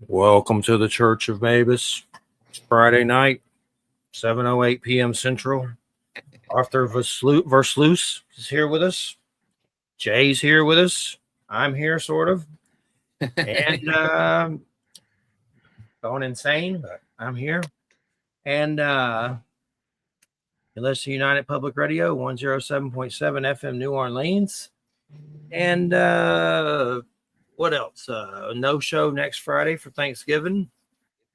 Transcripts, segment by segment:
Welcome to the Church of Mabus. It's Friday night, 7:08 p.m. Central. Arthur Versluis is here with us. Jay's here with us. I'm here, sort of. And going insane, but I'm here. And you listen to United Public Radio, 107.7 FM New Orleans. And what else? No show next Friday for Thanksgiving.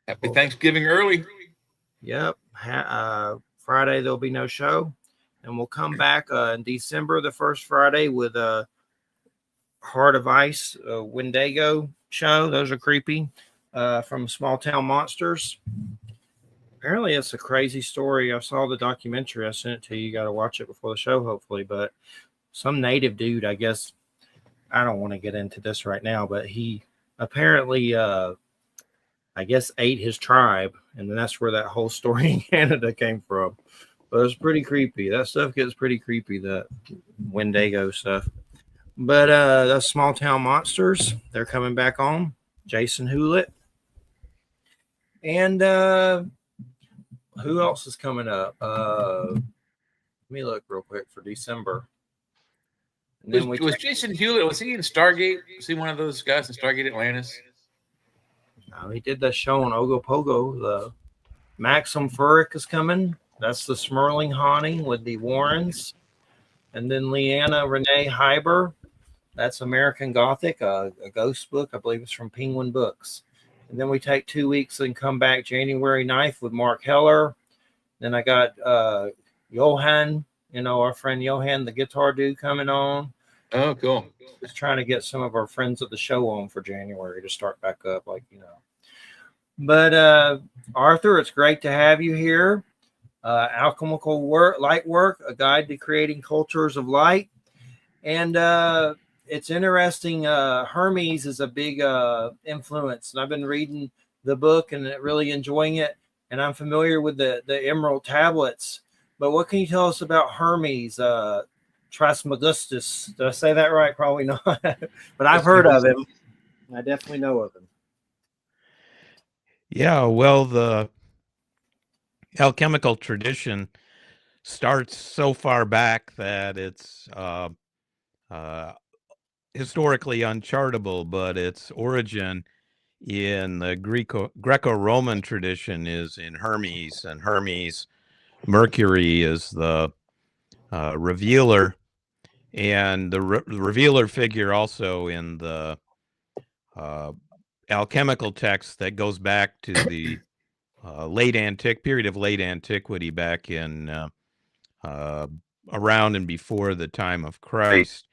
Happy Thanksgiving early. Yep. Friday, there'll be no show. And we'll come back in December, the first Friday, with a Heart of Ice Wendigo show. Those are creepy from Small Town Monsters. Apparently, it's a crazy story. I saw the documentary. I sent it to you. You got to watch it before the show, hopefully. But some native dude, I guess, I don't want to get into this right now, but he apparently, I guess, ate his tribe. And then that's where that whole story in Canada came from. But it's pretty creepy. That stuff gets pretty creepy, that Wendigo stuff. But the Small Town Monsters, they're coming back on. Jason Hewlett. And who else is coming up? Let me look real quick for December. Was Jason Hewlett, was he in Stargate? Was he one of those guys in Stargate Atlantis? No, he did that show on Ogopogo. The Maxim Furyk is coming. That's the Smirling Haunting with the Warrens. And then Leanna Renee Hyber. That's American Gothic, a ghost book. I believe it's from Penguin Books. And then we take 2 weeks and come back January 9th with Mark Heller. Then I got Johan, our friend Johan, the guitar dude, coming on. Oh, cool. Just trying to get some of our friends of the show on for January to start back up, But Arthur, it's great to have you here. Alchemical Lightwork, a guide to creating cultures of light. And it's interesting. Hermes is a big influence. And I've been reading the book and really enjoying it. And I'm familiar with the Emerald Tablets. But what can you tell us about Hermes, Trismegistus? Did I say that right? Probably not. But I've heard of him. I definitely know of him. Yeah, well, the alchemical tradition starts so far back that it's historically unchartable, but its origin in the Greco-Roman tradition is in Hermes, and Hermes, Mercury, is the revealer, and the revealer figure also in the alchemical text that goes back to the period of late antiquity, back in around and before the time of Christ.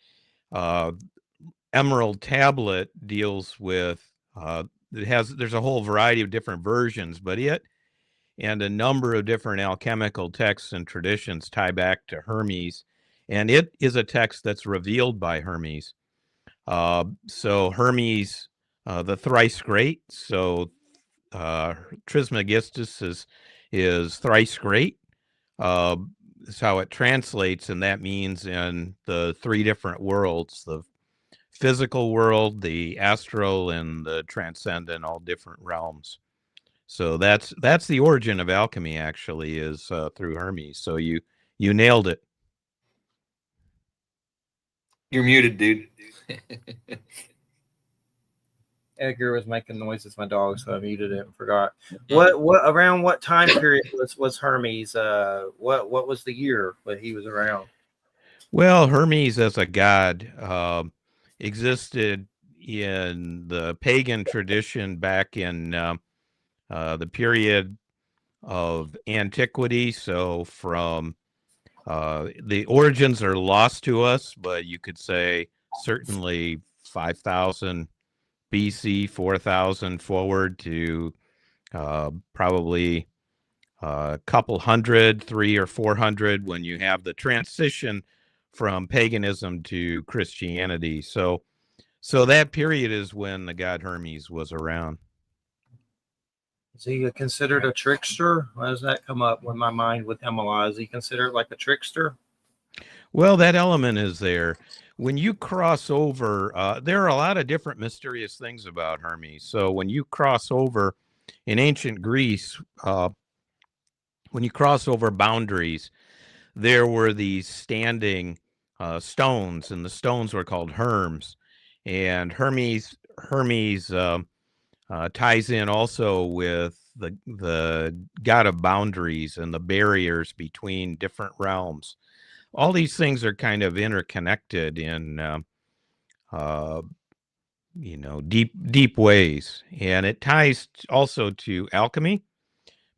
Emerald Tablet deals with there's a whole variety of different versions, but it and a number of different alchemical texts and traditions tie back to Hermes, and it is a text that's revealed by Hermes. So Hermes, the thrice great, so Trismegistus is thrice great. Is how it translates, and that means in the three different worlds: the physical world, the astral, and the transcendent, all different realms. So that's the origin of alchemy, actually, is through Hermes. So you nailed it. You're muted, dude. Edgar was making noises, my dog, so I muted it and forgot. What around what time period was Hermes? What was the year that he was around? Well, Hermes as a god existed in the pagan tradition back in the period of antiquity. So from the origins are lost to us, but you could say certainly 5,000 BC, 4,000 forward to probably a couple hundred, 300 or 400, when you have the transition from paganism to Christianity. So that period is when the god Hermes was around. Is he considered a trickster? Why does that come up in my mind with him alive? Is he considered like a trickster? Well, that element is there. When you cross over, there are a lot of different mysterious things about Hermes. So when you cross over in ancient Greece, when you cross over boundaries, there were these standing stones, and the stones were called herms. And Hermes ties in also with the god of boundaries and the barriers between different realms. All these things are kind of interconnected in deep ways, and it ties also to alchemy,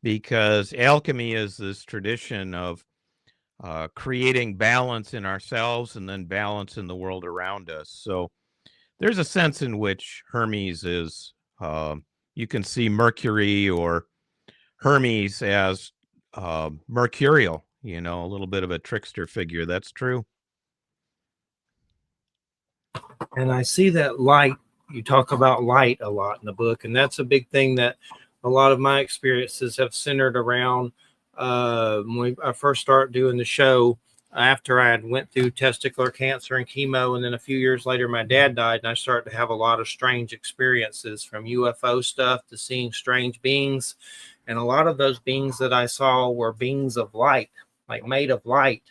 because alchemy is this tradition of creating balance in ourselves and then balance in the world around us. So there's a sense in which Hermes is, you can see Mercury or Hermes as mercurial, a little bit of a trickster figure. That's true. And I see that light. You talk about light a lot in the book, and that's a big thing that a lot of my experiences have centered around. When I first started doing the show, after I had went through testicular cancer and chemo, and then a few years later, my dad died, and I started to have a lot of strange experiences, from UFO stuff to seeing strange beings. And a lot of those beings that I saw were beings of light, like made of light.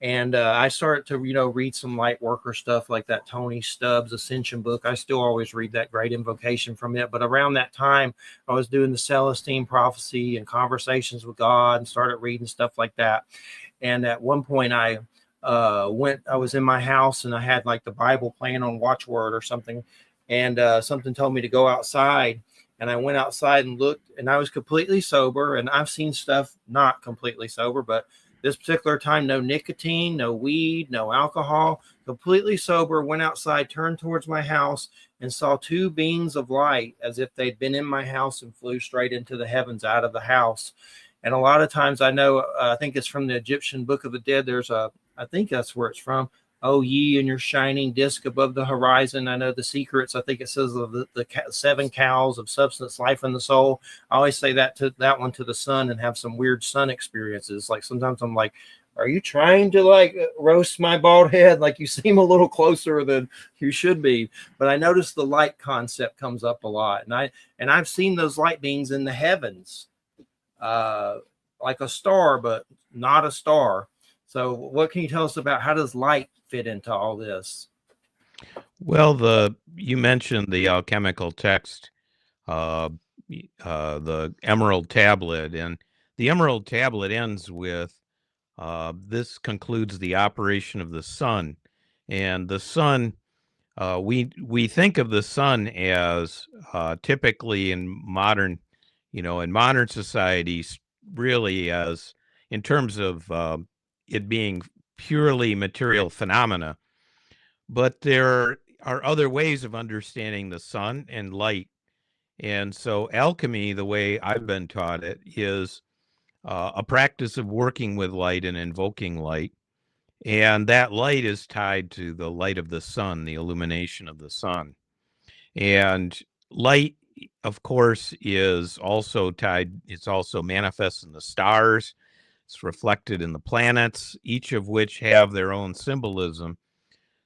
And I started to, read some light worker stuff like that Tony Stubbs Ascension book. I still always read that Great Invocation from it. But around that time, I was doing the Celestine Prophecy and Conversations with God, and started reading stuff like that. And at one point, I was in my house, and I had like the Bible playing on Watchword or something. And something told me to go outside. And I went outside and looked, and I was completely sober. And I've seen stuff not completely sober, but this particular time, no nicotine, no weed, no alcohol, completely sober, went outside, turned towards my house, and saw two beings of light as if they'd been in my house and flew straight into the heavens out of the house. And a lot of times I know, I think it's from the Egyptian Book of the Dead. I think that's where it's from. Oh, ye and your shining disk above the horizon. I know the secrets. I think it says of the 7 cows of substance, life, and the soul. I always say that one to the sun, and have some weird sun experiences. Like sometimes I'm like, are you trying to like roast my bald head? Like you seem a little closer than you should be. But I noticed the light concept comes up a lot. And I've seen those light beings in the heavens, like a star, but not a star. So what can you tell us about how does light fit into all this? Well, you mentioned the alchemical text, the Emerald Tablet, and the Emerald Tablet ends with, this concludes the operation of the sun. And the sun, we think of the sun as typically in modern societies, really as in terms of it being purely material phenomena. But there are other ways of understanding the sun and light. And so alchemy, the way I've been taught it, is a practice of working with light and invoking light. And that light is tied to the light of the sun, the illumination of the sun. And light, of course, is also tied, it's also manifest in the stars. It's reflected in the planets, each of which have their own symbolism.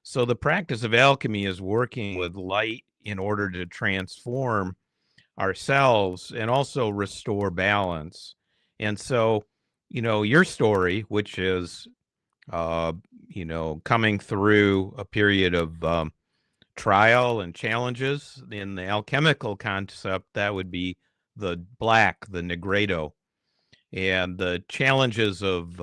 So the practice of alchemy is working with light in order to transform ourselves and also restore balance. And so, your story, which is, coming through a period of trial and challenges in the alchemical concept, that would be the black, the negredo, and the challenges of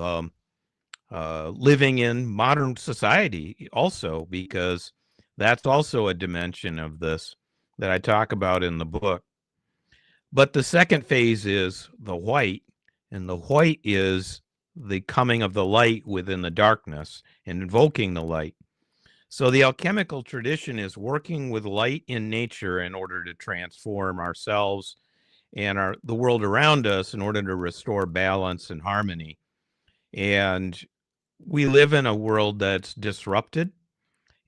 living in modern society also, because that's also a dimension of this that I talk about in the book. But the second phase is the white, and the white is the coming of the light within the darkness and invoking the light. So the alchemical tradition is working with light in nature in order to transform ourselves and the world around us in order to restore balance and harmony. And we live in a world that's disrupted,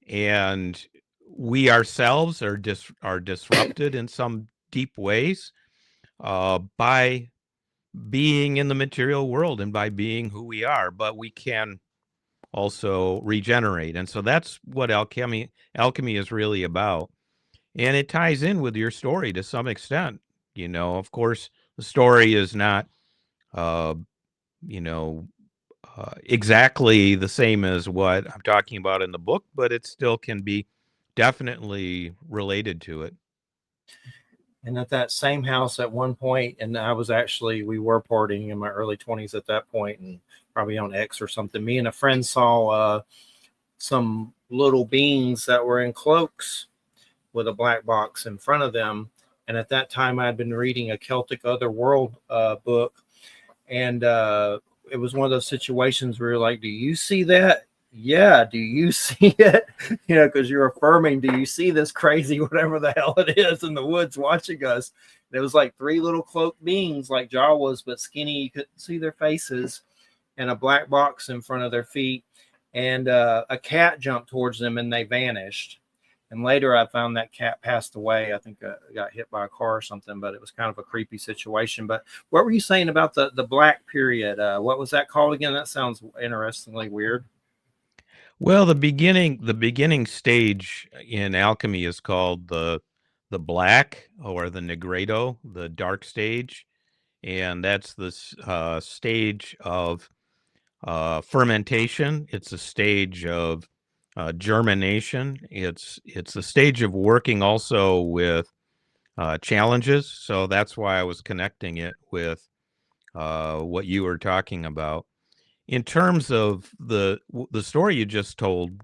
and we ourselves are disrupted in some deep ways by being in the material world and by being who we are. But we can also regenerate. And so that's what alchemy is really about. And it ties in with your story to some extent. Of course, the story is not, you know, exactly the same as what I'm talking about in the book, but it still can be definitely related to it. And at that same house at one point, and we were partying in my early 20s at that point, and probably on X or something. Me and a friend saw some little beings that were in cloaks with a black box in front of them. And at that time, I had been reading a Celtic Otherworld book. And it was one of those situations where you're like, do you see that? Yeah. Do you see it? Because you're affirming, do you see this crazy, whatever the hell it is in the woods watching us? And it was like three little cloaked beings like Jawas, but skinny. You couldn't see their faces, and a black box in front of their feet. And a cat jumped towards them and they vanished. And later I found that cat passed away. I think got hit by a car or something, but it was kind of a creepy situation. But what were you saying about the black period? What was that called again? That sounds interestingly weird. Well, the beginning stage in alchemy is called the black, or the negredo, the dark stage. And that's the stage of fermentation. It's a stage of germination. It's a stage of working also with challenges. So that's why I was connecting it with what you were talking about. In terms of the story you just told,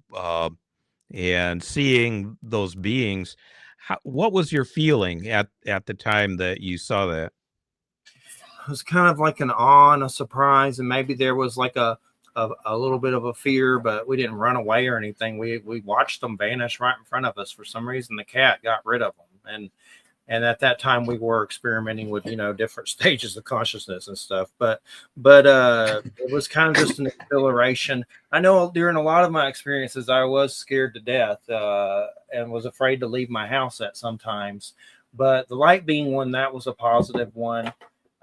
and seeing those beings, what was your feeling at the time that you saw that? It was kind of like an awe and a surprise, and maybe there was like a little bit of a fear, but we didn't run away or anything. We watched them vanish right in front of us. For some reason, the cat got rid of them, and at that time we were experimenting with different stages of consciousness and stuff. But it was kind of just an exhilaration. I know during a lot of my experiences, I was scared to death and was afraid to leave my house at sometimes. But the light being one, that was a positive one.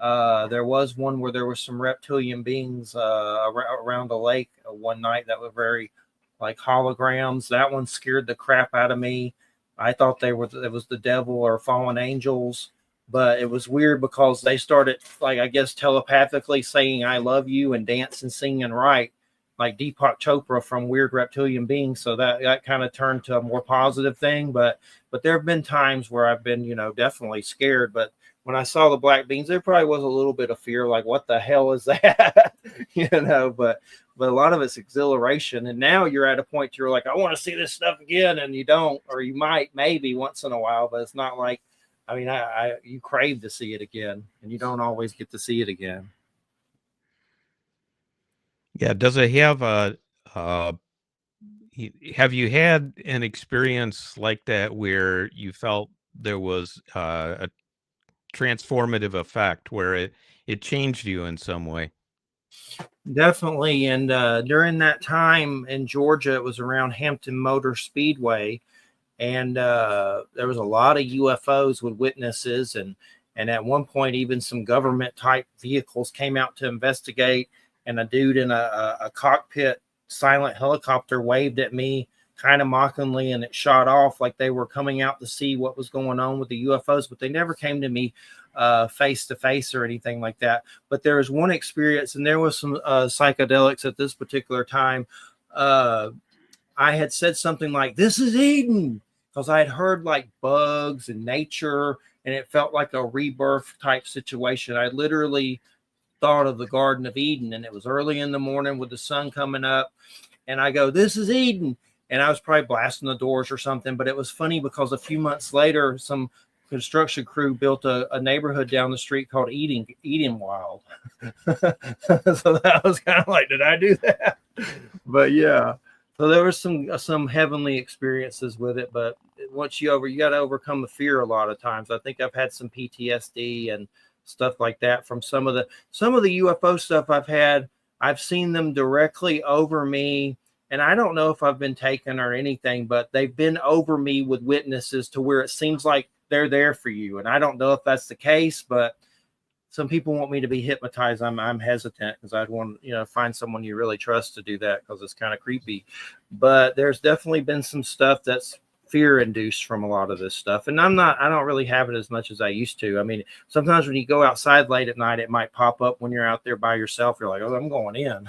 There was one where there were some reptilian beings around the lake one night that were very like holograms. That one scared the crap out of me. I thought it was the devil or fallen angels, but it was weird because they started, like, I guess telepathically saying I love you and dance and sing and write like Deepak Chopra from Weird Reptilian Beings. So that kind of turned to a more positive thing. But there have been times where I've been, definitely scared. But when I saw the black beans, there probably was a little bit of fear, like, what the hell is that? But a lot of it's exhilaration. And now you're at a point you're like, I want to see this stuff again. And you don't, or you might, maybe once in a while, but it's not like, I mean, you crave to see it again, and you don't always get to see it again. Yeah. Does it have have you had an experience like that where you felt there was a transformative effect where it changed you in some way? Definitely. And during that time in Georgia, it was around Hampton Motor Speedway, and there was a lot of UFOs with witnesses, and at one point even some government type vehicles came out to investigate, and a dude in a cockpit silent helicopter waved at me kind of mockingly, and it shot off like they were coming out to see what was going on with the UFOs, but they never came to me face to face or anything like that. But there was one experience, and there was some psychedelics at this particular time. I had said something like, "This is Eden," because I had heard like bugs and nature, and it felt like a rebirth type situation. I literally thought of the Garden of Eden, and it was early in the morning with the sun coming up, and I go, "This is Eden." And I was probably blasting the doors or something, but it was funny because a few months later, some construction crew built a neighborhood down the street called Eden Wild. So that was kind of like, did I do that? But yeah, so there was some heavenly experiences with it. But once you got to overcome the fear a lot of times. I think I've had some PTSD and stuff like that from some of the UFO stuff I've had. I've seen them directly over me. And I don't know if I've been taken or anything, but they've been over me with witnesses to where it seems like they're there for you. And I don't know if that's the case, but some people want me to be hypnotized. I'm hesitant because I'd want find someone you really trust to do that because it's kind of creepy. But there's definitely been some stuff that's fear induced from a lot of this stuff, and I don't really have it as much as I used to. I mean, sometimes when you go outside late at night, it might pop up when you're out there by yourself. You're like, oh, I'm going in.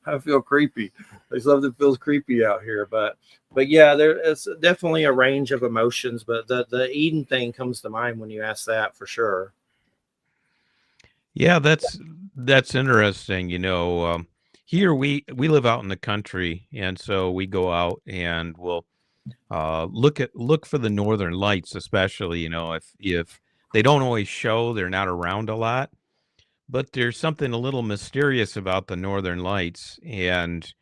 I feel creepy. There's something feels creepy out here, but yeah, there is definitely a range of emotions. But the Eden thing comes to mind when you ask that for sure. Yeah, that's interesting. Here we live out in the country, and so we go out and we'll look for the northern lights, especially. If they don't always show, they're not around a lot, but there's something a little mysterious about the northern lights, and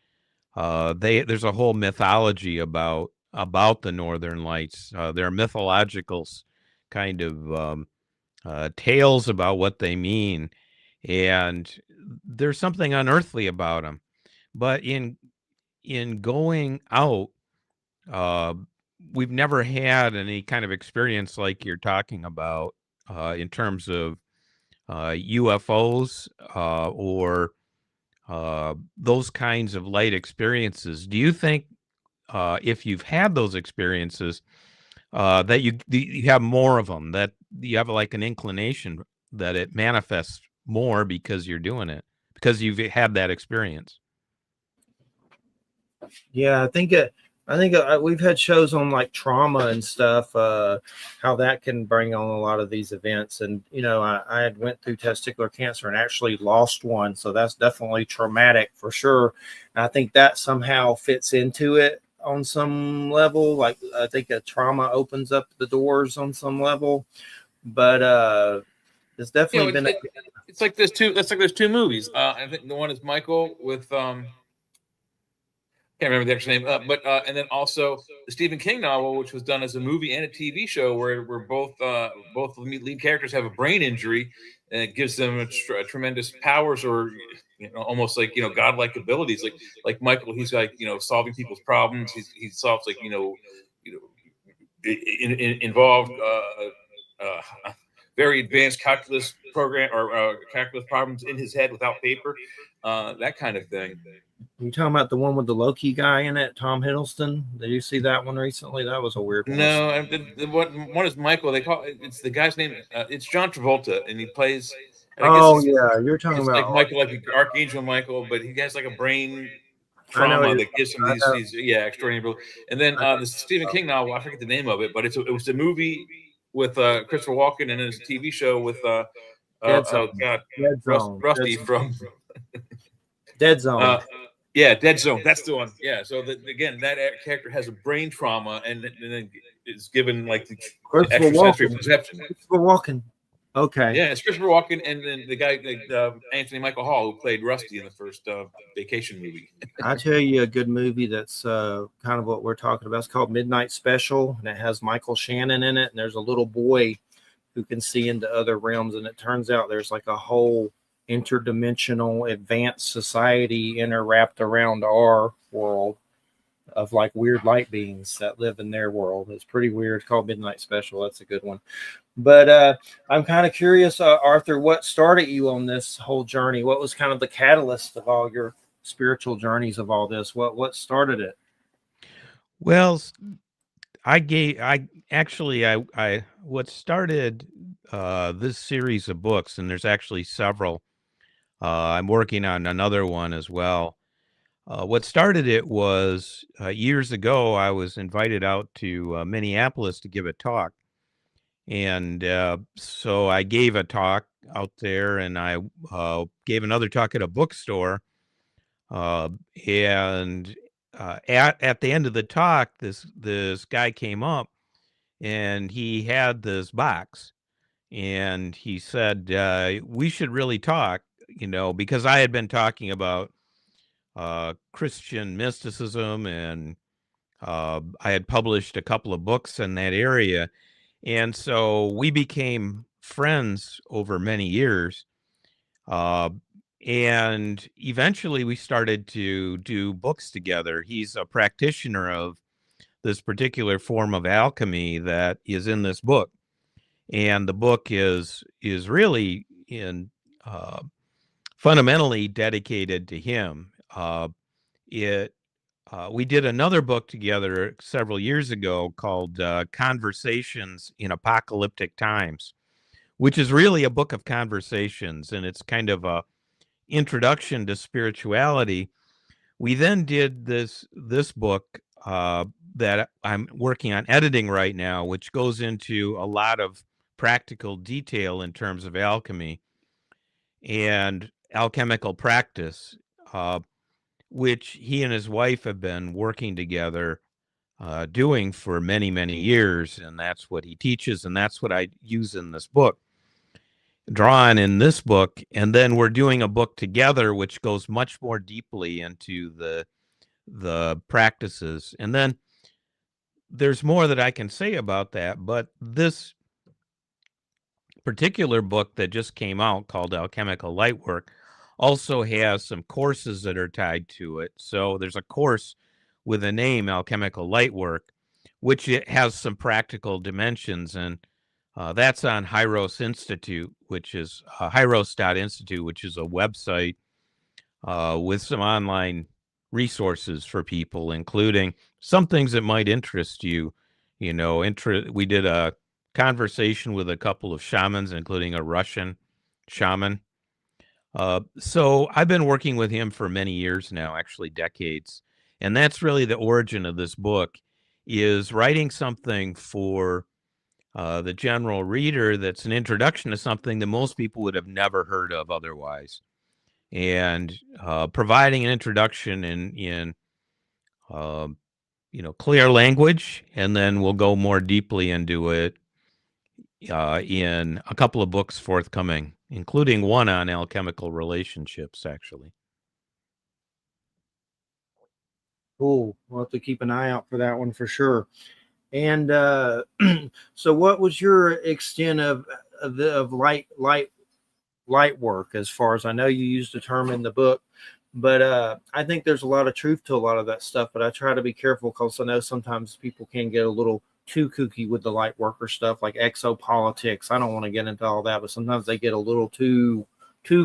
there's a whole mythology about the northern lights. There are mythological kind of tales about what they mean, and there's something unearthly about them. But in going out, uh, we've never had any kind of experience like you're talking about in terms of UFOs or those kinds of light experiences. Do you think if you've had those experiences, that you have more of them, that you have like an inclination that it manifests more because you're doing it, because you've had that experience? Yeah, I think we've had shows on like trauma and stuff, how that can bring on a lot of these events. And I had went through testicular cancer and actually lost one, so that's definitely traumatic for sure. And I think that somehow fits into it on some level. Like I think a trauma opens up the doors on some level, but it's definitely been. It's like there's two. That's like there's two movies. I think the one is Michael with can't remember the actual name, but and then also the Stephen King novel, which was done as a movie and a TV show, where both lead characters have a brain injury, and it gives them tremendous powers, or almost like godlike abilities. Like Michael, he's like solving people's problems. He solves like involved very advanced calculus program or calculus problems in his head without paper, that kind of thing. You talking about the one with the Loki guy in it, Tom Hiddleston? Did you see that one recently? That was a weird one. No, the one is Michael. They call it's the guy's name. It's John Travolta, and he plays. Oh yeah, you're talking about like Michael, like Archangel Michael, but he has like a brain trauma that gives him these extraordinary. And then the Stephen King novel, I forget the name of it, but it was a movie with Christopher Walken, and it's a TV show with Rusty from Dead Zone. Dead Zone. That's the one. Yeah. So again, that character has a brain trauma, and then is given like the extrasensory perception. Christopher Walken. Okay. Yeah, it's Christopher Walken, and then the guy Anthony Michael Hall, who played Rusty in the first Vacation movie. I'll tell you a good movie that's kind of what we're talking about. It's called Midnight Special, and it has Michael Shannon in it, and there's a little boy who can see into other realms, and it turns out there's like a whole interdimensional advanced society interwrapped around our world of like weird light beings that live in their world. It's pretty weird. It's called Midnight Special. That's a good one. But I'm kind of curious, Arthur, what started you on this whole journey? What was kind of the catalyst of all your spiritual journeys of all this? What started it? Well, what started this series of books, and there's actually several. I'm working on another one as well. What started it was years ago, I was invited out to Minneapolis to give a talk. And so I gave a talk out there, and I gave another talk at a bookstore. And at the end of the talk, this guy came up, and he had this box. And he said, we should really talk, because I had been talking about Christian mysticism, and I had published a couple of books in that area. And so we became friends over many years. And eventually we started to do books together. He's a practitioner of this particular form of alchemy that is in this book. And the book is really fundamentally dedicated to him. We did another book together several years ago called Conversations in Apocalyptic Times, which is really a book of conversations, and it's kind of a introduction to spirituality. We then did this book that I'm working on editing right now, which goes into a lot of practical detail in terms of alchemy and alchemical practice, which he and his wife have been working together doing for many, many years. And that's what he teaches, and that's what I use in this book, drawn in this book. And then we're doing a book together which goes much more deeply into the practices. And then there's more that I can say about that, but this particular book that just came out called Alchemical Lightwork also has some courses that are tied to it. So there's a course with a name, Alchemical Lightwork, which it has some practical dimensions, and that's on Hyros Institute, which is Hyros.institute, which is a website with some online resources for people, including some things that might interest you. We did a conversation with a couple of shamans, including a Russian shaman. So I've been working with him for many years now, actually decades. And that's really the origin of this book, is writing something for the general reader that's an introduction to something that most people would have never heard of otherwise. And providing an introduction in clear language, and then we'll go more deeply into it in a couple of books forthcoming, including one on alchemical relationships, actually. Cool. We'll have to keep an eye out for that one for sure. And so what was your extent of light work? As far as I know, you used the term in the book, but I think there's a lot of truth to a lot of that stuff, but I try to be careful because I know sometimes people can get a little too kooky with the light worker stuff, like exopolitics. I don't want to get into all that, but sometimes they get a little too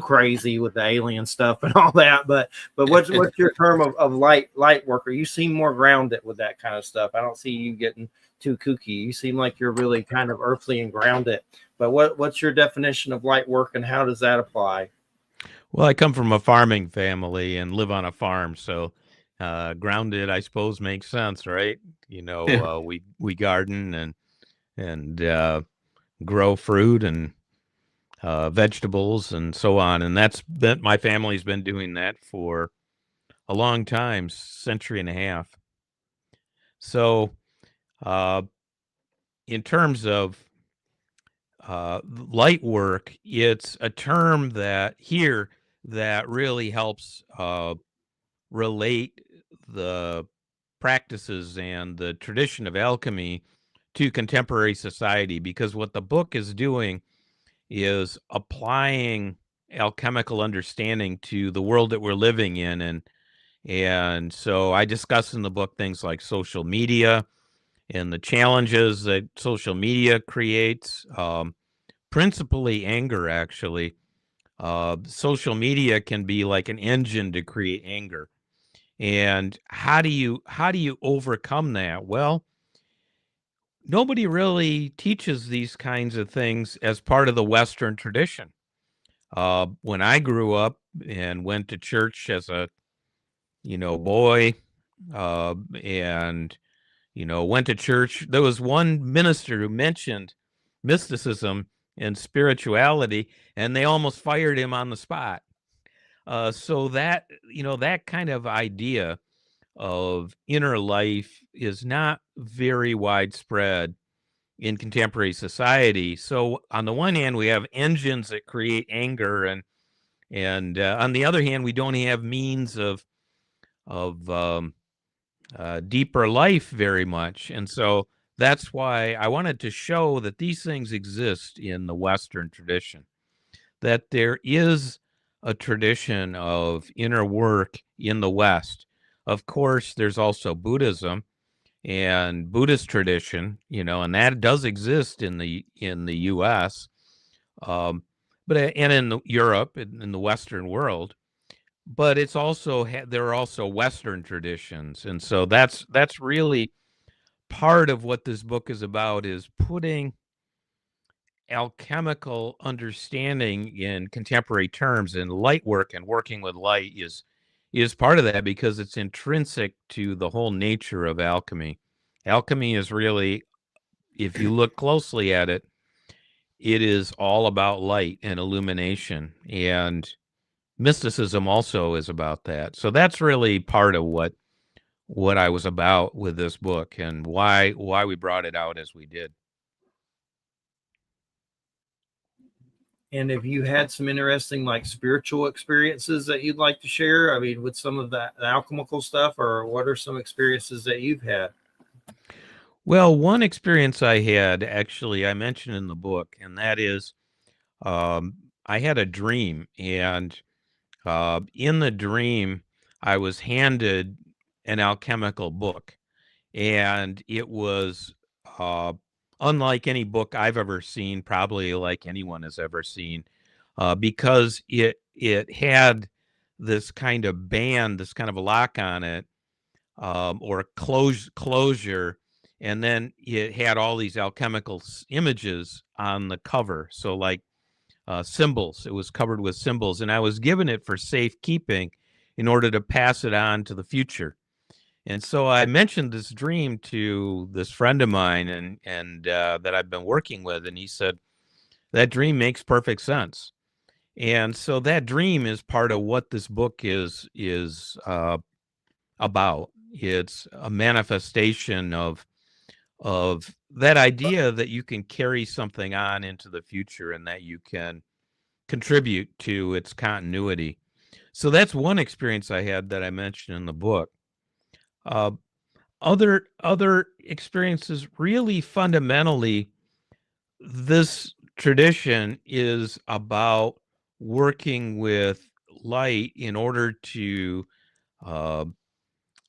crazy with the alien stuff and all that. But what's your term of light worker? You seem more grounded with that kind of stuff. I don't see you getting too kooky. You seem like you're really kind of earthly and grounded. But what's your definition of light work, and how does that apply? Well, I come from a farming family and live on a farm, so grounded, I suppose, makes sense, right? We garden and grow fruit and vegetables and so on, and my family's been doing that for a long time, century and a half. So, in terms of light work, it's a term that really helps relate the practices and the tradition of alchemy to contemporary society, because what the book is doing is applying alchemical understanding to the world that we're living in. And so I discuss in the book things like social media and the challenges that social media creates, principally anger, actually. Social media can be like an engine to create anger. And how do you overcome that? Well, nobody really teaches these kinds of things as part of the Western tradition. When I grew up and went to church as a boy, and went to church, there was one minister who mentioned mysticism and spirituality, and they almost fired him on the spot. So that that kind of idea of inner life is not very widespread in contemporary society. So on the one hand, we have engines that create anger, and on the other hand, we don't have means of deeper life very much. And so that's why I wanted to show that these things exist in the Western tradition, that there is a tradition of inner work in the West. Of course, there's also Buddhism and Buddhist tradition, and that does exist in the U.S. but and in Europe, in the Western world. But it's also there are also Western traditions, and so that's really part of what this book is about, is putting alchemical understanding in contemporary terms, and light work and working with light is part of that, because it's intrinsic to the whole nature of alchemy. Alchemy is really, if you look closely at it, it is all about light and illumination, and mysticism also is about that. So that's really part of what I was about with this book, and why we brought it out as we did. And if you had some interesting, like, spiritual experiences that you'd like to share, I mean, with some of that alchemical stuff, or what are some experiences that you've had? Well, one experience I had, actually, I mentioned in the book, and that is, I had a dream, and in the dream, I was handed an alchemical book, and it was unlike any book I've ever seen, probably like anyone has ever seen, because it had this kind of band, this kind of a lock on it, or a closure, and then it had all these alchemical images on the cover. So, like, symbols. It was covered with symbols, and I was given it for safekeeping in order to pass it on to the future. And so I mentioned this dream to this friend of mine, and that I've been working with, and he said that dream makes perfect sense. And so that dream is part of what this book is about. It's a manifestation of that idea that you can carry something on into the future, and that you can contribute to its continuity. So that's one experience I had that I mentioned in the book. Other experiences, really fundamentally, this tradition is about working with light in order to uh,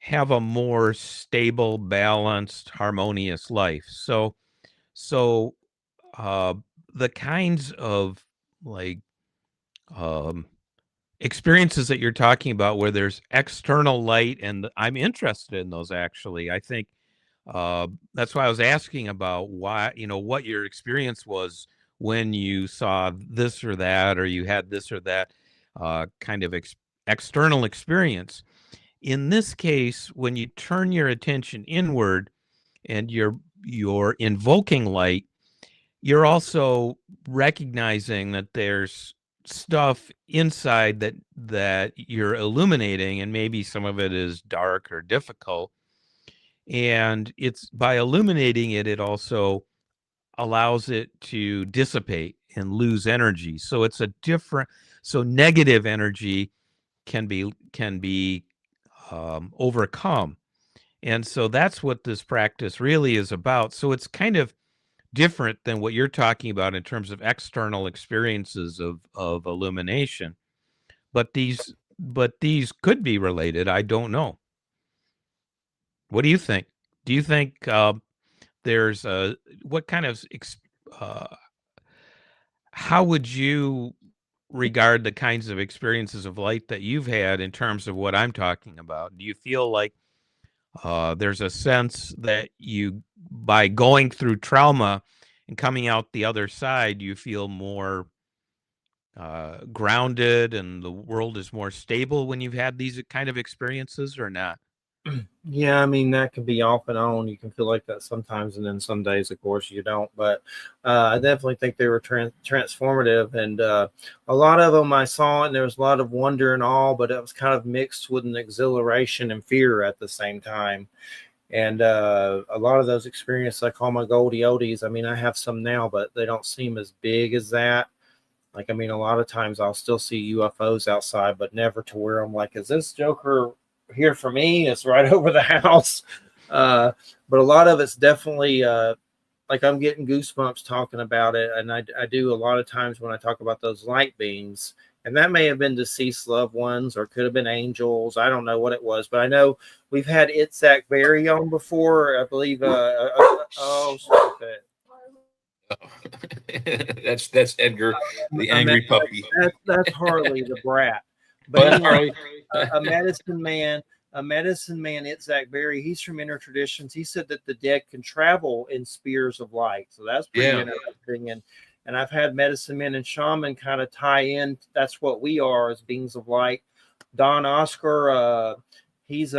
have a more stable, balanced, harmonious life. So uh, the kinds of, like, um, experiences that you're talking about, where there's external light, and I'm interested in those, actually. I think that's why I was asking about why, what your experience was when you saw this or that, or you had this or that kind of external experience. In this case, when you turn your attention inward and you're invoking light, you're also recognizing that there's stuff inside that you're illuminating, and maybe some of it is dark or difficult. And it's by illuminating it, it also allows it to dissipate and lose energy. So it's a different, so negative energy can be overcome. And so that's what this practice really is about. So it's kind of different than what you're talking about in terms of external experiences of illumination. But these could be related. I don't know. What do you think? Do you think there's a what kind of uh, how would you regard the kinds of experiences of light that you've had in terms of what I'm talking about? Do you feel like there's a sense that you, by going through trauma and coming out the other side, you feel more grounded and the world is more stable when you've had these kind of experiences, or not? Yeah, I mean, that can be off and on. You can feel like that sometimes, and then some days, of course, you don't. But I definitely think they were transformative, and a lot of them I saw, and there was a lot of wonder and awe, but it was kind of mixed with an exhilaration and fear at the same time. And a lot of those experiences I call my Goldie Oldies. I mean, I have some now, but they don't seem as big as that. Like, I mean, a lot of times I'll still see UFOs outside, but never to where I'm like, is this Joker here for me? It's right over the house. But a lot of it's definitely like, I'm getting goosebumps talking about it. And I do a lot of times when I talk about those light beings, and that may have been deceased loved ones, or could have been angels. I don't know what it was, but I know we've had Itzhak Berry on before. I believe, oh, stop it. That's Edgar, the I angry mean, puppy. that's Harley the brat. But But anyway, Harley, a medicine man, it's Zach Berry. He's from Inner Traditions. He said that the dead can travel in spears of light. So that's pretty Yeah. interesting. And I've had medicine men and shaman kind of tie in. That's what we are as beings of light. Don Oscar, he's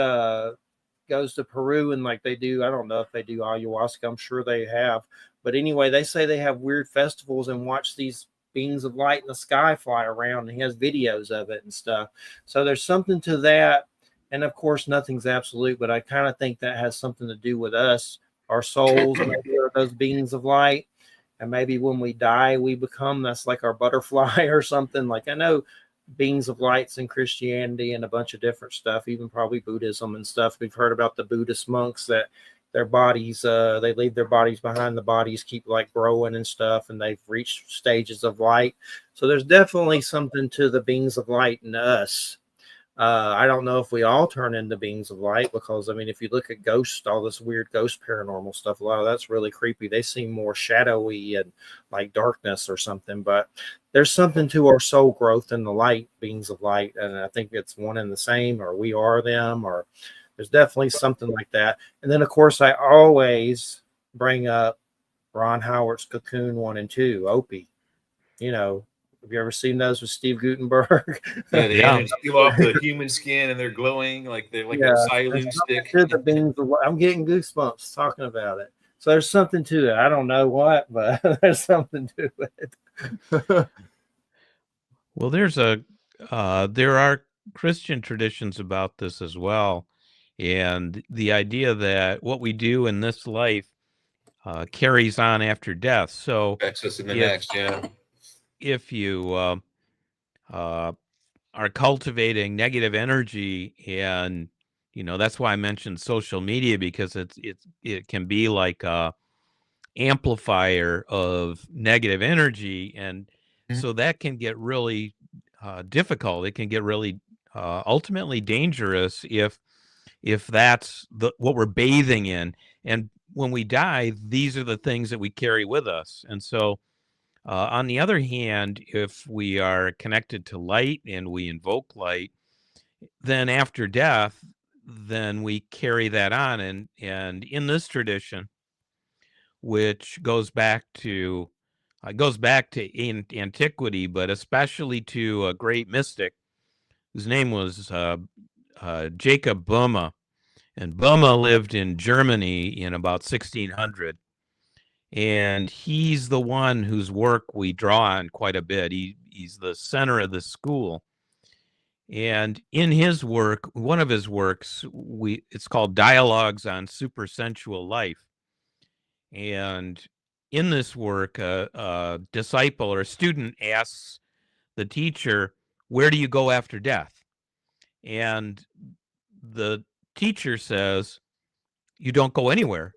goes to Peru and like they do. I don't know if they do ayahuasca. I'm sure they have. But anyway, they say they have weird festivals and watch these beings of light in the sky fly around. And he has videos of it and stuff. So there's something to that. And of course, nothing's absolute, but I kind of think that has something to do with us, our souls, maybe are those beings of light. And maybe when we die, we become that's like our butterfly or something. Like I know beings of lights in Christianity and a bunch of different stuff, even probably Buddhism and stuff. We've heard about the Buddhist monks that their bodies, they leave their bodies behind. The bodies keep like growing and stuff, and they've reached stages of light. So there's definitely something to the beings of light in us. I don't know if we all turn into beings of light because, I mean, if you look at ghosts, all this weird ghost paranormal stuff, a lot of that's really creepy. They seem more shadowy and like darkness or something, but there's something to our soul growth in the light, beings of light. And I think it's one and the same, or we are them, or there's definitely something like that. And then, of course, I always bring up Ron Howard's Cocoon 1 and 2, Opie. You know, have you ever seen those with Steve Gutenberg? yeah, the Yeah. aliens peel off the human skin and they're glowing like they're like a silent stick. The beings of, I'm getting goosebumps talking about it. So there's something to it. I don't know what, but there's something to it. Well, there are Christian traditions about this as well, and the idea that what we do in this life carries on after death. So Access in the if next, yeah. if you are cultivating negative energy, and that's why I mentioned social media, because it can be like a amplifier of negative energy, and so that can get really difficult. It can get really ultimately dangerous if that's what we're bathing in. And when we die, these are the things that we carry with us. And so on the other hand, if we are connected to light and we invoke light, then after death, then we carry that on. And in this tradition, which goes back to antiquity, but especially to a great mystic whose name was Jacob Boehme. And Boehme lived in Germany in about 1600. And he's the one whose work we draw on quite a bit. He's the center of the school. And in his work, one of his works, it's called Dialogues on Supersensual Life. And in this work, a disciple or a student asks the teacher, "Where do you go after death?" And the teacher says, "You don't go anywhere.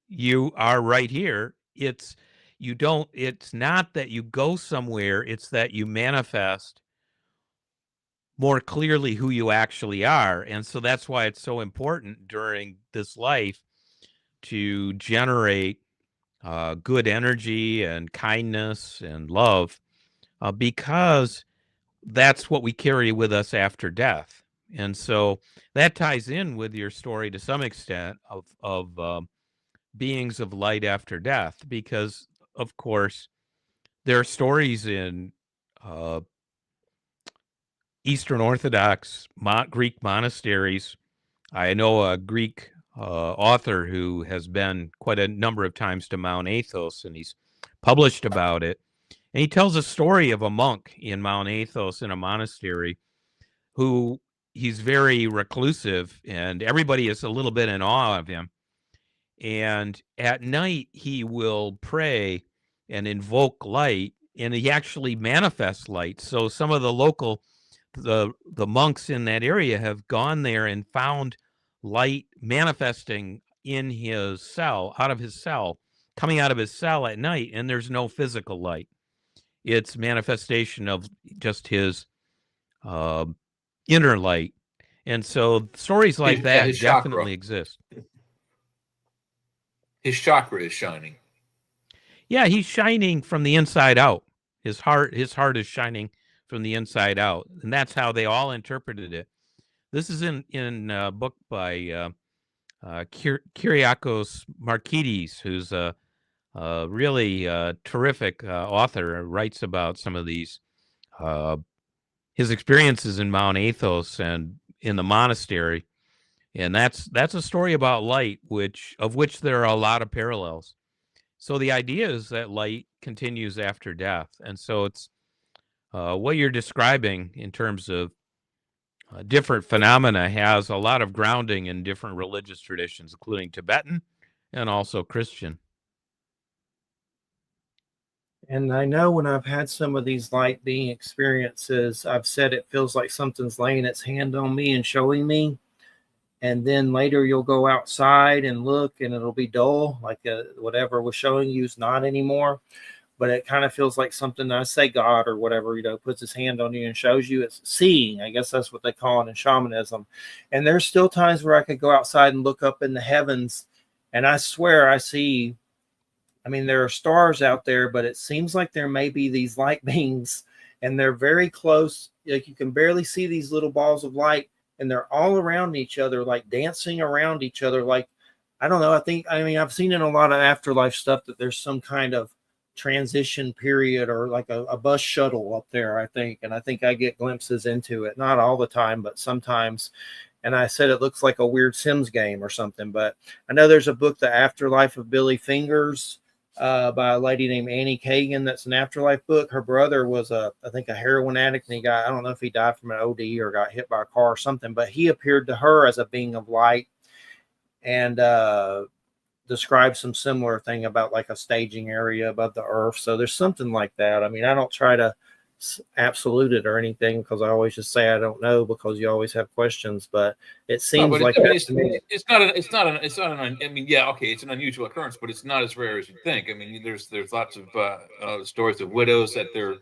You are right here. It's not that you go somewhere, it's that you manifest more clearly who you actually are." And so that's why it's so important during this life to generate good energy and kindness and love, because that's what we carry with us after death. And so that ties in with your story to some extent of beings of light after death, because of course there are stories in Eastern Orthodox Greek monasteries. I know a Greek author who has been quite a number of times to Mount Athos, and he's published about it. And he tells a story of a monk in Mount Athos in a monastery who he's very reclusive, and everybody is a little bit in awe of him. And at night, he will pray and invoke light, and he actually manifests light. So some of the monks in that area have gone there and found light manifesting in his cell, coming out of his cell at night, and there's no physical light. It's manifestation of just his inner light. And so stories like that definitely exist. His chakra is shining. Yeah, he's shining from the inside out. His heart is shining from the inside out, and that's how they all interpreted it. This is in a book by Kyriakos Markides, who's a really terrific author. Writes about some of these his experiences in Mount Athos and in the monastery, and that's a story about light, of which there are a lot of parallels. So the idea is that light continues after death, and so it's what you're describing in terms of different phenomena has a lot of grounding in different religious traditions, including Tibetan and also Christian. And I know when I've had some of these light being experiences, I've said it feels like something's laying its hand on me and showing me. And then later you'll go outside and look and it'll be dull, like whatever was showing you is not anymore. But it kind of feels like something, I say God or whatever, puts his hand on you and shows you. It's seeing. I guess that's what they call it in shamanism. And there's still times where I could go outside and look up in the heavens, and I swear I see, there are stars out there, but it seems like there may be these light beings, and they're very close. Like you can barely see these little balls of light, and they're all around each other, like dancing around each other. Like, I don't know. I've seen in a lot of afterlife stuff that there's some kind of transition period or like a bus shuttle up there, I think. And I think I get glimpses into it, not all the time, but sometimes. And I said it looks like a weird Sims game or something. But I know there's a book, The Afterlife of Billy Fingers, by a lady named Annie Kagan. That's an afterlife book. Her brother was I think a heroin addict, and I don't know if he died from an OD or got hit by a car or something, but he appeared to her as a being of light and described some similar thing about like a staging area above the earth. So there's something like that. I don't try to absolute it or anything, because I always just say I don't know, because you always have questions, but it seems like it's not it's an unusual occurrence, but it's not as rare as you think. There's lots of stories of widows at their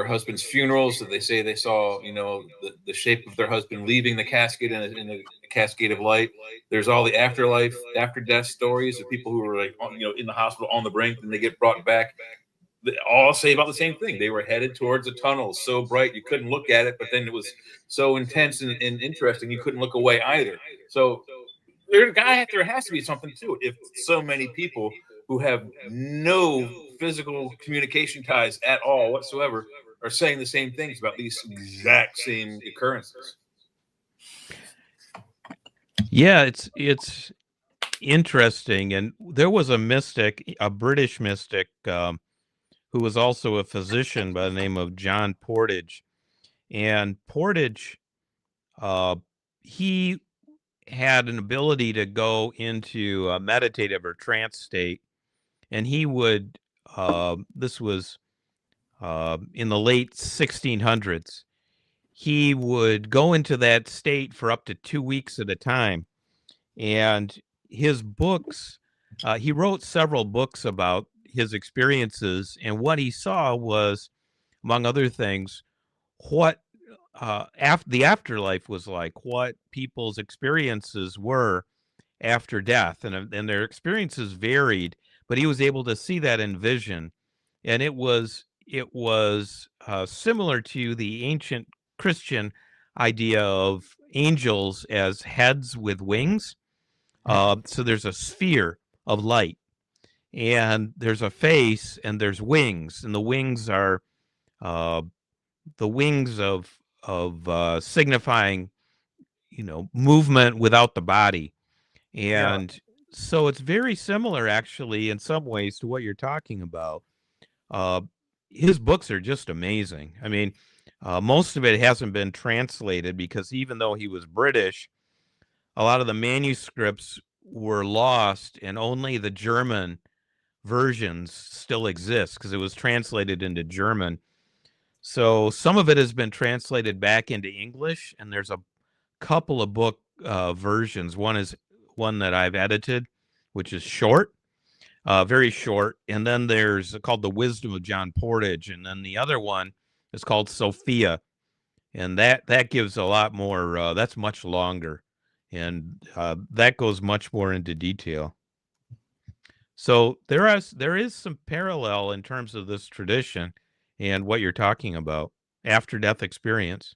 husband's funerals that they say they saw the shape of their husband leaving the casket in a cascade of light. There's all the afterlife, after death stories of people who were like in the hospital on the brink, and they get brought back. They all say about the same thing. They were headed towards a tunnel so bright you couldn't look at it, but then it was so intense and interesting you couldn't look away either. So there has to be something to it. If so many people who have no physical communication ties at all whatsoever are saying the same things about these exact same occurrences. Yeah, it's interesting. And there was a mystic, a British mystic, who was also a physician by the name of John Portage. And Portage, he had an ability to go into a meditative or trance state. And he would, this was in the late 1600s, he would go into that state for up to 2 weeks at a time. And his books, he wrote several books about his experiences, and what he saw was, among other things, what the afterlife was like, what people's experiences were after death, and their experiences varied, but he was able to see that in vision, and it was similar to the ancient Christian idea of angels as heads with wings. So there's a sphere of light, and there's a face, and there's wings, and the wings are the wings of signifying movement without the body. And so it's very similar, actually, in some ways, to what you're talking about. His books are just amazing. Most of it hasn't been translated because even though he was British, a lot of the manuscripts were lost, and only the German versions still exist because it was translated into German. So some of it has been translated back into English, and there's a couple of book versions. One is one that I've edited, which is short, very short. And then there's called The Wisdom of John Portage. And then the other one is called Sophia. And that gives a lot more, that's much longer. And that goes much more into detail. So there is some parallel in terms of this tradition and what you're talking about, after death experience.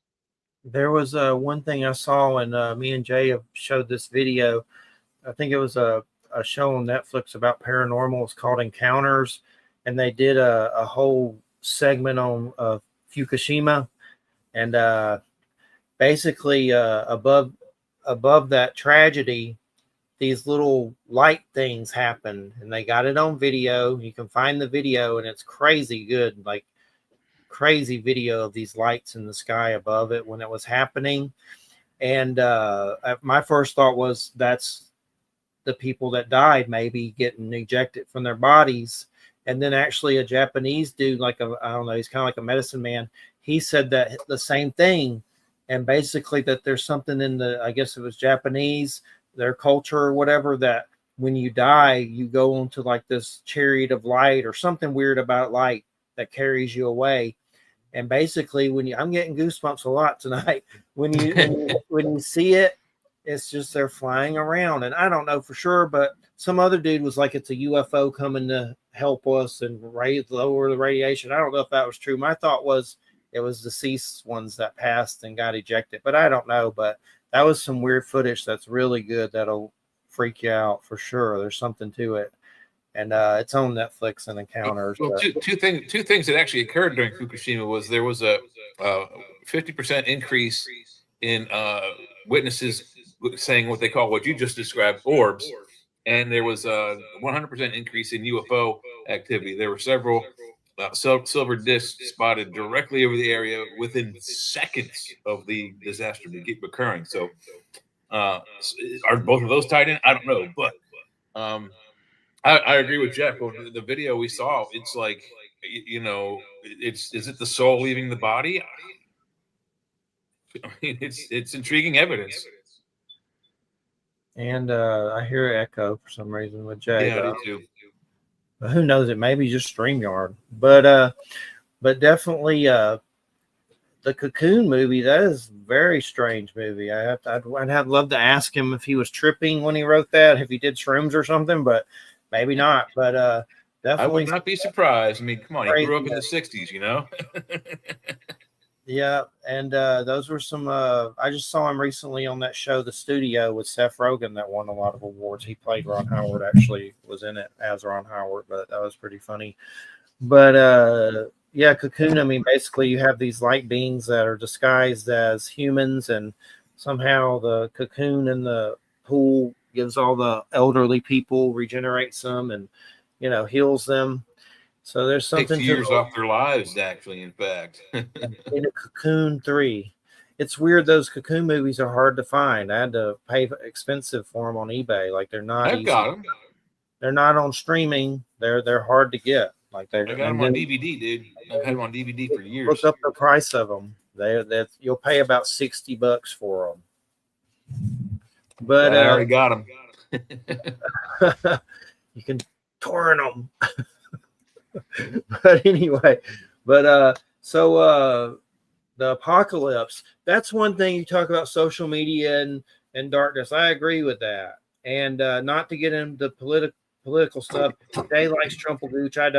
There was one thing I saw, and me and Jay have showed this video. I think it was a show on Netflix about paranormal. It's called Encounters, and they did a whole segment on Fukushima, and basically above that tragedy, these little light things happened, and they got it on video. You can find the video, and it's crazy good, like crazy video of these lights in the sky above it when it was happening. And my first thought was that's the people that died maybe getting ejected from their bodies. And then actually a Japanese dude, like I don't know, he's kind of like a medicine man. He said that the same thing. And basically that there's something in the, I guess it was Japanese, their culture or whatever, that when you die, you go onto like this chariot of light or something weird about light that carries you away. And basically when I'm getting goosebumps a lot tonight, when you see it, it's just they're flying around. And I don't know for sure, but some other dude was like, it's a UFO coming to help us and lower the radiation. I don't know if that was true. My thought was it was deceased ones that passed and got ejected, but I don't know. But that was some weird footage that's really good. That'll freak you out for sure. There's something to it. And it's on Netflix and Encounters. Well, two things that actually occurred during Fukushima was there was a 50% increase in witnesses saying what you just described, orbs, and there was a 100% increase in UFO activity. There were several silver discs spotted directly over the area within seconds of the disaster occurring. So, are both of those tied in? I don't know, but I agree with Jeff. The video we saw, it's like, is it the soul leaving the body? I mean, it's intriguing evidence. And I hear echo for some reason with Jay. Yeah, I do too. But who knows? It may be just StreamYard. But definitely the Cocoon movie, that is a very strange movie. I'd have loved to ask him if he was tripping when he wrote that, if he did shrooms or something, but maybe not. But definitely, I would not be surprised. I mean, come on, he grew up in the '60s, you know. Yeah, and those were some. I just saw him recently on that show, The Studio, with Seth Rogen, that won a lot of awards. He played Ron Howard, actually was in it as Ron Howard, but that was pretty funny. But yeah, Cocoon. I mean, basically, you have these light beings that are disguised as humans, and somehow the cocoon in the pool gives all the elderly people, regenerates them, and heals them. So there's something takes years off their lives, actually. In fact, in a Cocoon 3, it's weird. Those Cocoon movies are hard to find. I had to pay expensive for them on eBay. Like they're not. I've got them. They're not on streaming. They're hard to get. Like I got them on DVD, dude. I've had them on DVD for years. Look up the price of them. You'll pay about $60 for them. But I already got them. You can torrent them. But anyway, so the apocalypse, that's one thing. You talk about social media and darkness. I agree with that. And not to get into political stuff. Jay likes Trumpledooch. I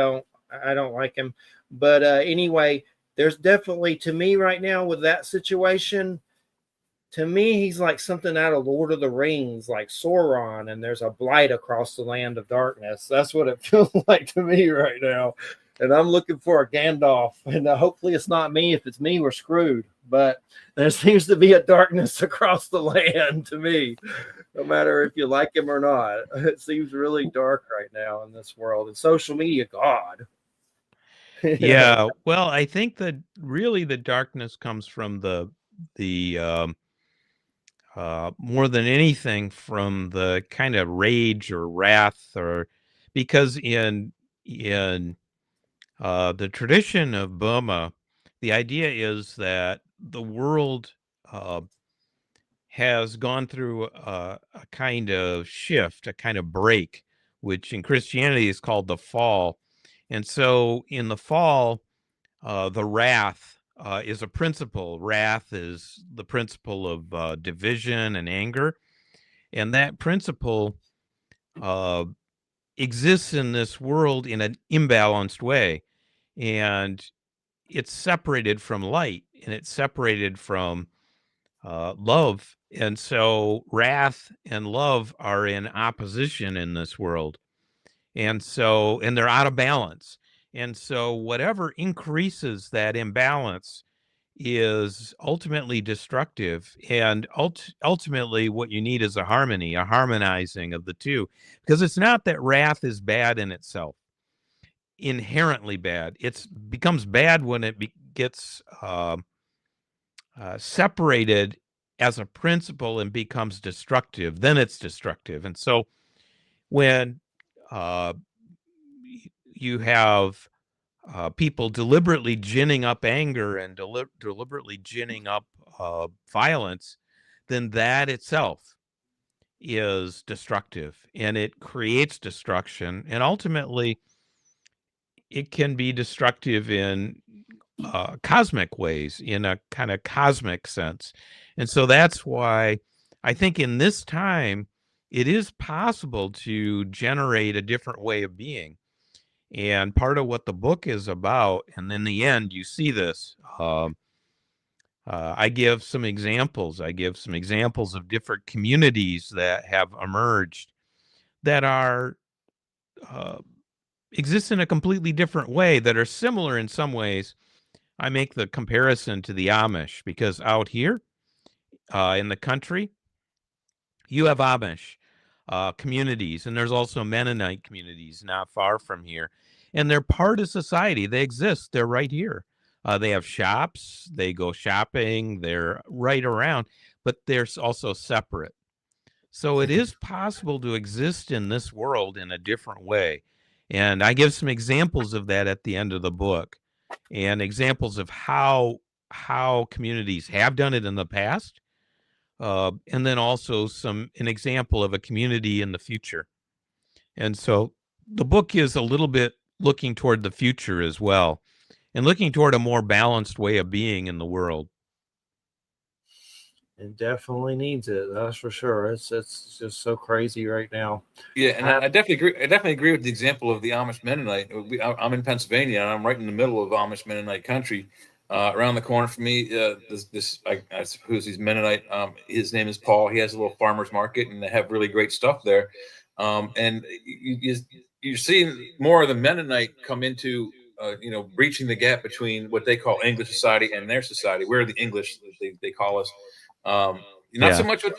don't like him. But anyway, there's definitely, to me right now with that situation, to me, he's like something out of Lord of the Rings, like Sauron, and there's a blight across the land of darkness. That's what it feels like to me right now. And I'm looking for a Gandalf, and hopefully it's not me. If it's me, we're screwed. But there seems to be a darkness across the land to me, no matter if you like him or not. It seems really dark right now in this world. And social media, God. Yeah, well, I think that really the darkness comes from the more than anything from the kind of rage or wrath, or because in the tradition of Burma, the idea is that the world has gone through a kind of shift, a kind of break, which in Christianity is called the fall. And so in the fall, the wrath is a principle. Wrath is the principle of division and anger. And that principle exists in this world in an imbalanced way, and it's separated from light, and it's separated from love. And so wrath and love are in opposition in this world. And they're out of balance. And so whatever increases that imbalance is ultimately destructive. And ultimately, what you need is a harmony, a harmonizing of the two. Because it's not that wrath is bad in itself, inherently bad. It becomes bad when it gets separated as a principle and becomes destructive. Then it's destructive. And so when uh, you have people deliberately ginning up anger and deliberately ginning up violence, then that itself is destructive, and it creates destruction. And ultimately, it can be destructive in cosmic ways, in a kind of cosmic sense. And so that's why I think in this time, it is possible to generate a different way of being. And part of what the book is about, and in the end, you see this. I give some examples. I give some examples of different communities that have emerged that are exist in a completely different way, that are similar in some ways. I make the comparison to the Amish, because out here in the country, you have Amish communities, and there's also Mennonite communities not far from here. And they're part of society. They exist. They're right here. They have shops. They go shopping. They're right around, but they're also separate. So it is possible to exist in this world in a different way. And I give some examples of that at the end of the book, and examples of how communities have done it in the past, and then also an example of a community in the future. And so the book is a little bit looking toward the future as well, and looking toward a more balanced way of being in the world. It definitely needs it. That's for sure. It's just so crazy right now. Yeah, and I definitely agree. I definitely agree with the example of the Amish Mennonite. I'm in Pennsylvania, and I'm right in the middle of Amish Mennonite country. Around the corner from me, I suppose he's Mennonite. His name is Paul. He has a little farmer's market, and they have really great stuff there. And you're seeing more of the Mennonite come into, breaching the gap between what they call English society and their society. We're the English, they call us. Not so much with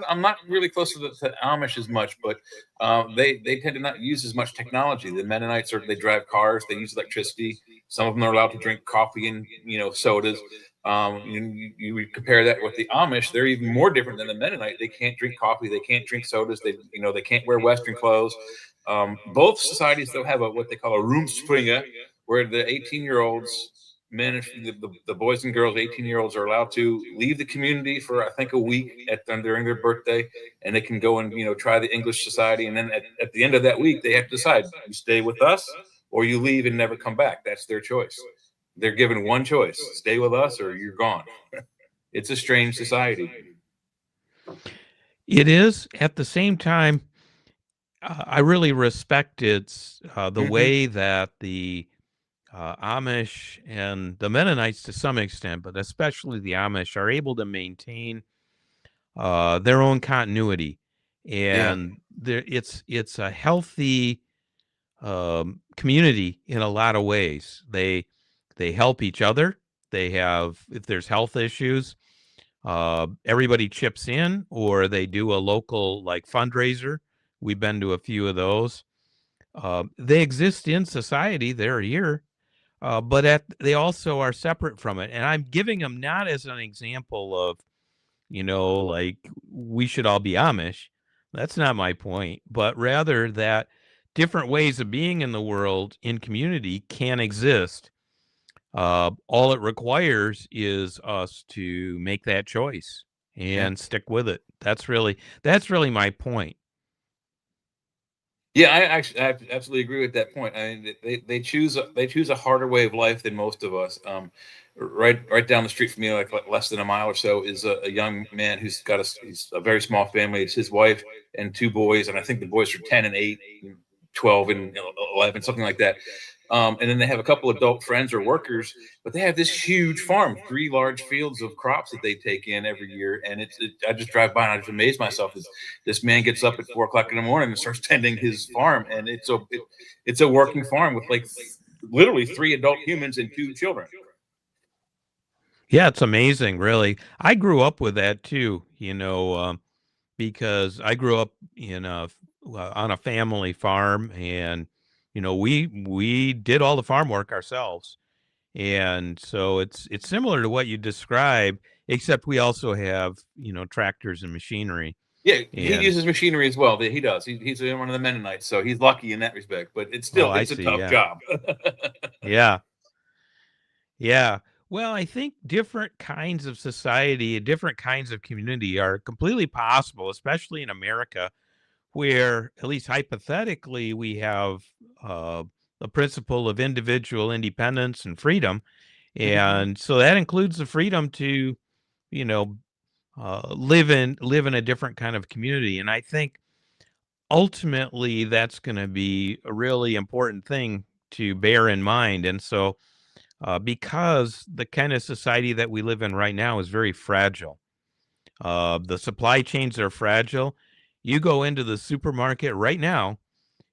I'm not really close to the Amish as much, but they tend to not use as much technology. The Mennonites they drive cars, they use electricity. Some of them are allowed to drink coffee and sodas. You compare that with the Amish, they're even more different than the Mennonite. They can't drink coffee, they can't drink sodas, they can't wear Western clothes. Both societies though have what they call a Roomspringer, where the 18-year-olds, men, the boys and girls, 18-year-olds, are allowed to leave the community for I think a week during their birthday, and they can go and try the English society. And then at the end of that week, they have to decide: you stay with us or you leave and never come back. That's their choice. They're given one choice: stay with us or you're gone. It's a strange society. It is. At the same time, I really respect the way that the Amish and the Mennonites, to some extent, but especially the Amish, are able to maintain their own continuity, and it's a healthy community in a lot of ways. They help each other. They have, if there's health issues, everybody chips in, or they do a local fundraiser. We've been to a few of those. They exist in society. They're here. But they also are separate from it. And I'm giving them not as an example of, we should all be Amish. That's not my point, but rather that different ways of being in the world, in community, can exist. All it requires is us to make that choice and stick with it. That's really my point. Yeah, I absolutely agree with that point. I mean, they choose a harder way of life than most of us. Right down the street from me, like less than a mile or so, is a young man who's he's a very small family. It's his wife and two boys, and I think the boys are 10 and 8, 12 and 11, something like that. And then they have a couple adult friends or workers, but they have this huge farm, 3 large fields of crops that they take in every year. And I just drive by and I just amaze myself as this man gets up at 4 o'clock in the morning and starts tending his farm. And it's a working farm with like literally 3 adult humans and 2 children. Yeah, it's amazing, really. I grew up with that too, because I grew up on a family farm, and we did all the farm work ourselves. And so it's similar to what you described, except we also have, tractors and machinery. Yeah, he And uses machinery as well. He does. He's one of the Mennonites, so he's lucky in that respect. But it's oh, still I it's a see. tough Yeah. job. Yeah. Yeah. Well, I think different kinds of society, different kinds of community are completely possible, especially in America, where, at least hypothetically, we have uh, the principle of individual independence and freedom. And so that includes the freedom to, you know, live in a different kind of community. And I think ultimately that's going to be a really important thing to bear in mind. And so, because the kind of society that we live in right now is very fragile, the supply chains are fragile. You go into the supermarket right now,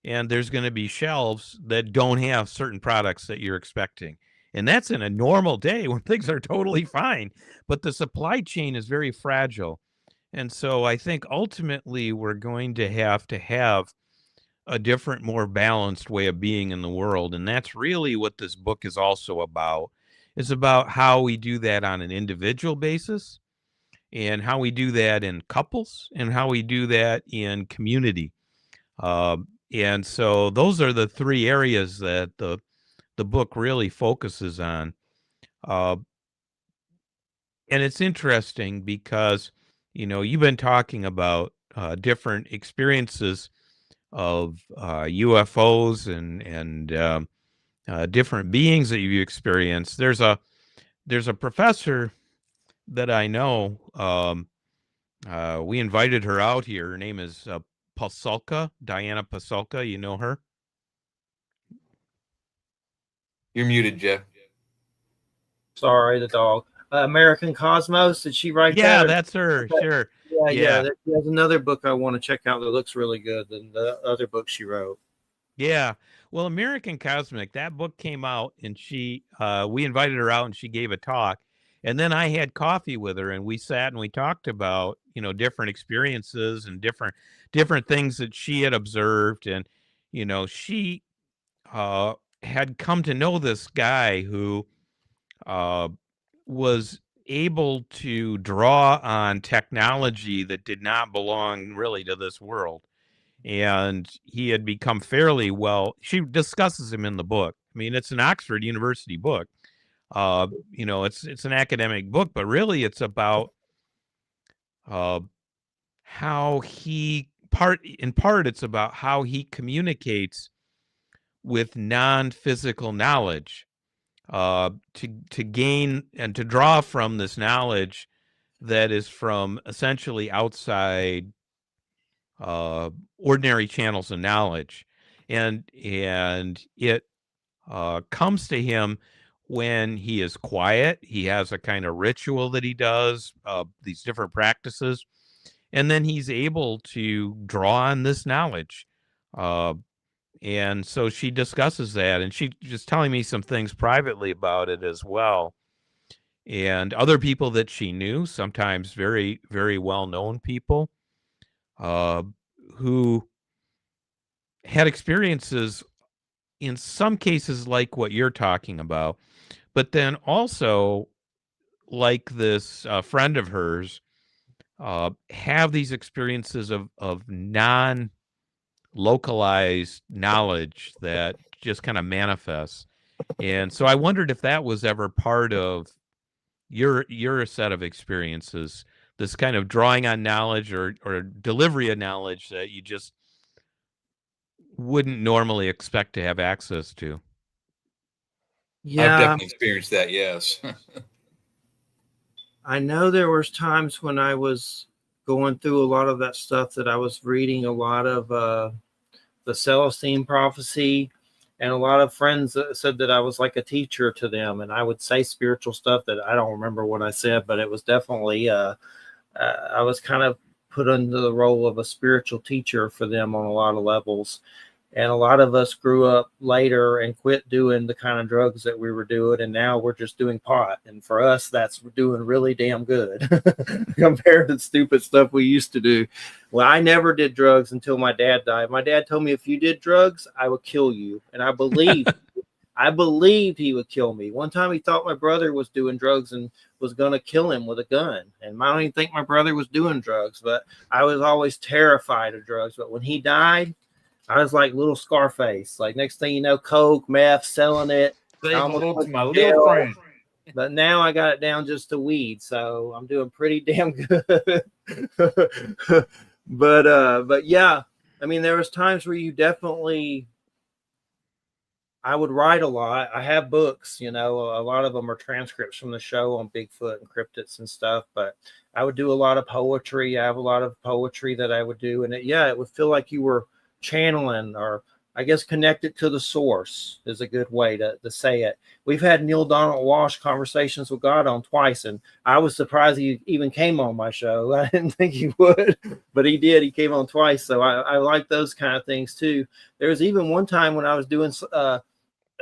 and there's going to be shelves that don't have certain products that you're expecting. And that's in a normal day when things are totally fine. But the supply chain is very fragile. And so I think ultimately we're going to have a different, more balanced way of being in the world. And that's really what this book is also about. It's about how we do that on an individual basis, and how we do that in couples, and how we do that in community. And so those are the 3 areas that the book really focuses on. Uh, and it's interesting because, you've been talking about different experiences of UFOs and different beings that you've experienced. There's a professor that I know. We invited her out here. Her name is Pasulka, Diana Pasulka. You know her? You're muted, Jeff. Sorry, the dog. American Cosmos. Did she write Yeah, that? that's her. Okay. Sure. Yeah. There's another book I want to check out that looks really good than the other book she wrote. Yeah. Well, American Cosmic, that book came out, and we invited her out and she gave a talk. And then I had coffee with her, and we sat and we talked about, different experiences and different things that she had observed. And, she uh, had come to know this guy who uh, was able to draw on technology that did not belong really to this world. And he had become fairly well. She discusses him in the book. I mean, it's an Oxford University book. It's an academic book, but really it's about uh, how it's about how he communicates with non-physical knowledge, to gain and to draw from this knowledge that is from essentially outside ordinary channels of knowledge. And it comes to him when he is quiet. He has a kind of ritual that he does, these different practices, and then he's able to draw on this knowledge. And so she discusses that, and she just telling me some things privately about it as well. And other people that she knew, sometimes very, very well-known people, uh, who had experiences in some cases like what you're talking about, but then also like this friend of hers, have these experiences of non-localized knowledge that just kind of manifests. And so I wondered if that was ever part of your set of experiences, this kind of drawing on knowledge or delivery of knowledge that you just wouldn't normally expect to have access to. I've Yeah, definitely experienced that. Yes. I know there was times when I was going through a lot of that stuff that I was reading a lot of the Celestine prophecy. And a lot of friends said that I was like a teacher to them, and I would say spiritual stuff that I don't remember what I said, but it was definitely I was kind of put under the role of a spiritual teacher for them on a lot of levels. And a lot of us grew up later and quit doing the kind of drugs that we were doing, and now we're just doing pot. And for us, that's doing really damn good compared to stupid stuff we used to do. Well, I never did drugs until my dad died. My dad told me if you did drugs, I would kill you, and I believed he would kill me. One time he thought my brother was doing drugs and was going to kill him with a gun. And I don't even think my brother was doing drugs, but I was always terrified of drugs. But when he died, I was like little Scarface. Like next thing you know, coke, meth, selling it. Say hello to my little friend. But now I got it down just to weed, so I'm doing pretty damn good. But yeah, I mean, there was times where you definitely. I would write a lot. I have books, a lot of them are transcripts from the show on Bigfoot and cryptids and stuff, but I would do a lot of poetry. I have a lot of poetry that I would do. And it would feel like you were channeling, or I guess connected to the source is a good way to say it. We've had Neil Donald Walsh Conversations with God on twice, and I was surprised he even came on my show. I didn't think he would, but he did. He came on twice. So I like those kind of things too. There was even one time when I was doing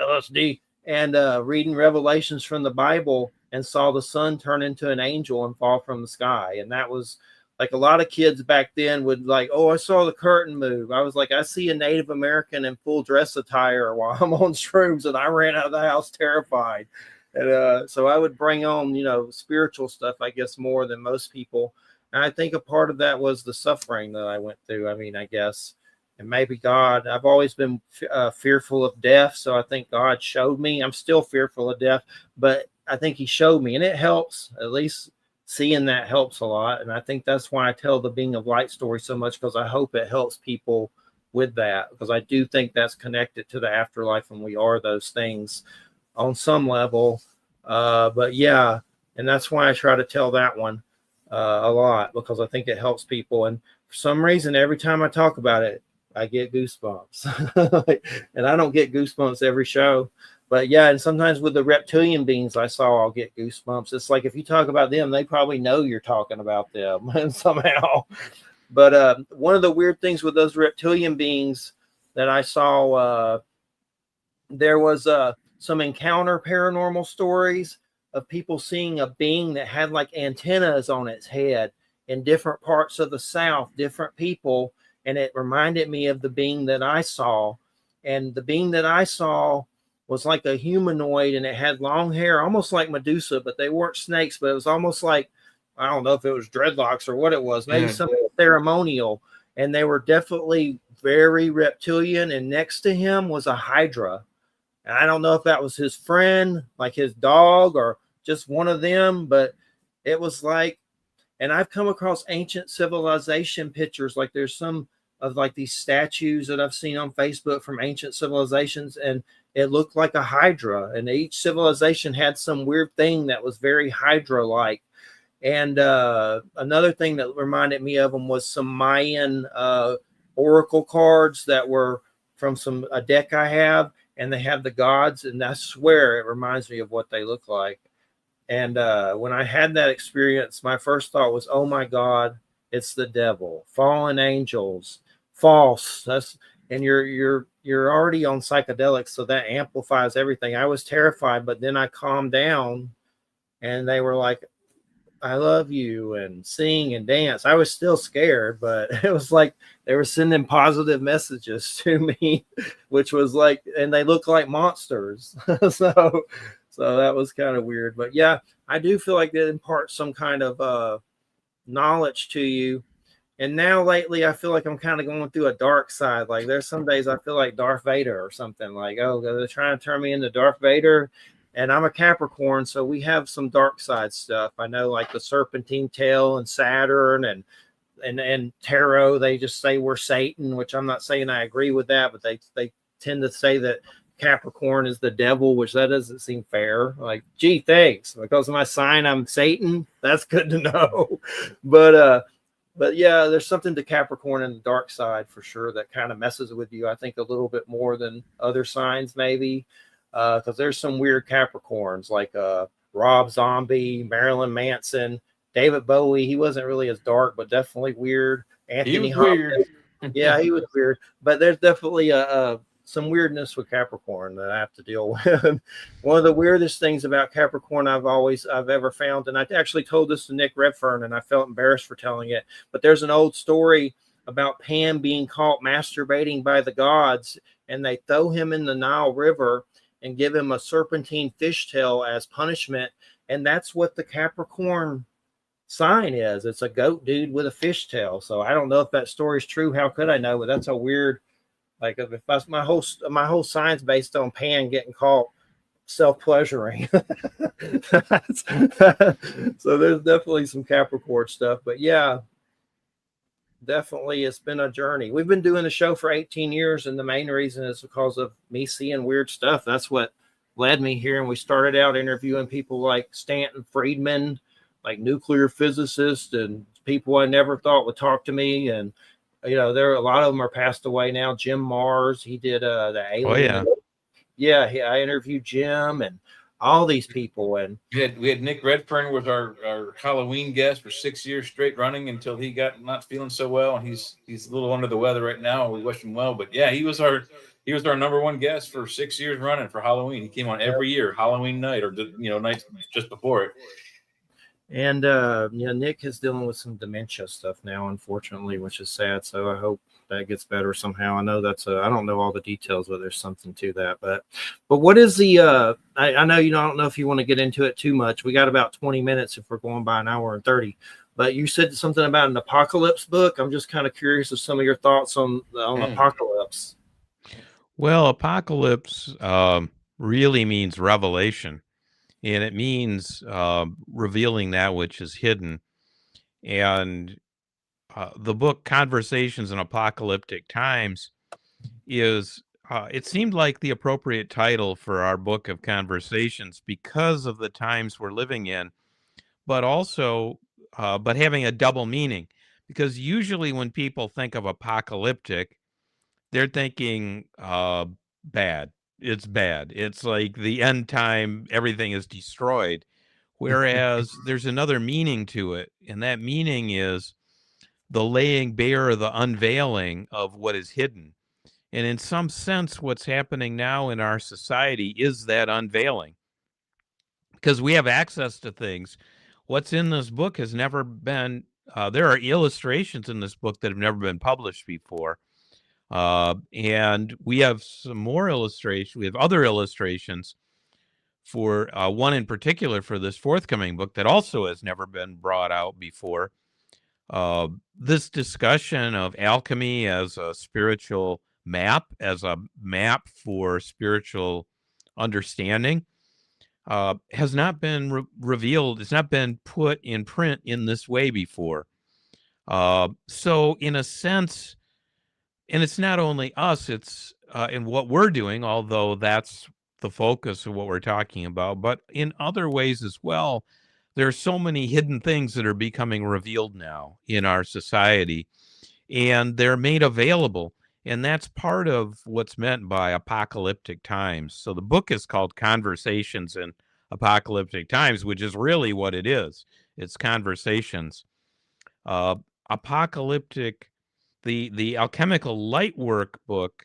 LSD and reading Revelations from the Bible and saw the sun turn into an angel and fall from the sky. And that was like a lot of kids back then would like, oh, I saw the curtain move. I was like, I see a Native American in full dress attire while I'm on shrooms, and I ran out of the house terrified. And so I would bring on, spiritual stuff, I guess, more than most people. And I think a part of that was the suffering that I went through. I mean, I guess. And maybe God, I've always been fearful of death. So I think God showed me. I'm still fearful of death, but I think he showed me, and it helps. At least seeing that helps a lot. And I think that's why I tell the Being of Light story so much, because I hope it helps people with that, because I do think that's connected to the afterlife, and we are those things on some level. But yeah, and that's why I try to tell that one a lot, because I think it helps people. And for some reason, every time I talk about it, I get goosebumps. And I don't get goosebumps every show. But yeah, and sometimes with the reptilian beings I saw, I'll get goosebumps. It's like if you talk about them, they probably know you're talking about them somehow. But one of the weird things with those reptilian beings that I saw, there was some encounter paranormal stories of people seeing a being that had like antennas on its head in different parts of the South, different people. And it reminded me of the being that I saw. And the being that I saw was like a humanoid, and it had long hair, almost like Medusa, but they weren't snakes, but it was almost like, I don't know if it was dreadlocks or what it was, maybe something ceremonial. And they were definitely very reptilian. And next to him was a Hydra. And I don't know if that was his friend, like his dog, or just one of them, but it was like, and I've come across ancient civilization pictures. Like there's some of like these statues that I've seen on Facebook from ancient civilizations, and it looked like a Hydra. And each civilization had some weird thing that was very Hydra-like. And another thing that reminded me of them was some Mayan oracle cards that were from a deck I have, and they have the gods, and I swear it reminds me of what they look like. And when I had that experience, my first thought was, oh my God, it's the devil, fallen angels, false. And you're already on psychedelics, so that amplifies everything. I was terrified, but then I calmed down, and they were like, I love you, and sing and dance. I was still scared, but it was like they were sending positive messages to me, which was like, and they look like monsters. So that was kind of weird. But yeah, I do feel like that imparts some kind of knowledge to you. And now lately, I feel like I'm kind of going through a dark side. Like there's some days I feel like Darth Vader or something. Like, oh, they're trying to turn me into Darth Vader. And I'm a Capricorn, so we have some dark side stuff. I know, like the serpentine tail and Saturn and tarot, they just say we're Satan, which I'm not saying I agree with that, but they tend to say that Capricorn is the devil, which that doesn't seem fair. Like, gee, thanks. Because of my sign, I'm Satan. That's good to know. But But yeah, there's something to Capricorn in the dark side for sure that kind of messes with you. I think a little bit more than other signs, maybe, because there's some weird Capricorns like Rob Zombie, Marilyn Manson, David Bowie. He wasn't really as dark, but definitely weird. He Anthony was weird. Hopkins. Yeah, he was weird. But there's definitely some weirdness with Capricorn that I have to deal with. One of the weirdest things about Capricorn I've ever found, and I actually told this to Nick Redfern, and I felt embarrassed for telling it. But there's an old story about Pan being caught masturbating by the gods, and they throw him in the Nile River and give him a serpentine fishtail as punishment, and that's what the Capricorn sign is. It's a goat dude with a fishtail. So I don't know if that story is true. How could I know? But that's a weird. Like if that's my whole science based on Pan getting caught self-pleasuring. So there's definitely some Capricorn stuff. But yeah, definitely it's been a journey. We've been doing the show for 18 years, and the main reason is because of me seeing weird stuff. That's what led me here. And we started out interviewing people like Stanton Friedman, like nuclear physicists, and people I never thought would talk to me. And there are a lot of them are passed away now. Jim Mars, he did the Alien. Oh yeah. I interviewed Jim and all these people. And we had Nick Redfern was our Halloween guest for 6 years straight running until he got not feeling so well, and he's a little under the weather right now. We wish him well, but yeah, he was our number one guest for 6 years running for Halloween. He came on every year, Halloween night or nights just before it. And Nick is dealing with some dementia stuff now, unfortunately, which is sad. So I hope that gets better somehow. I know I don't know all the details, but there's something to that. But what is the? I know I don't know if you want to get into it too much. We got about 20 minutes if we're going by an hour and 30. But you said something about an apocalypse book. I'm just kind of curious of some of your thoughts on apocalypse. Well, apocalypse really means revelation. And it means revealing that which is hidden. And the book Conversations in Apocalyptic Times is, it seemed like the appropriate title for our book of conversations because of the times we're living in, but also, but having a double meaning. Because usually when people think of apocalyptic, they're thinking bad. It's bad. It's like the end time, everything is destroyed. Whereas there's another meaning to it. And that meaning is the laying bare, the unveiling of what is hidden. And in some sense, what's happening now in our society is that unveiling. Because we have access to things. What's in this book has never been, there are illustrations in this book that have never been published before. And we have some more illustrations. We have other illustrations for one in particular for this forthcoming book that also has never been brought out before. This discussion of alchemy as a spiritual map, as a map for spiritual understanding, has not been revealed. It's not been put in print in this way before. So in a sense, and it's not only us, it's in what we're doing, although that's the focus of what we're talking about, but in other ways as well. There are so many hidden things that are becoming revealed now in our society, and they're made available. And that's part of what's meant by apocalyptic times. So the book is called Conversations in Apocalyptic Times, which is really what it is. It's conversations. Apocalyptic, the Alchemical Lightwork book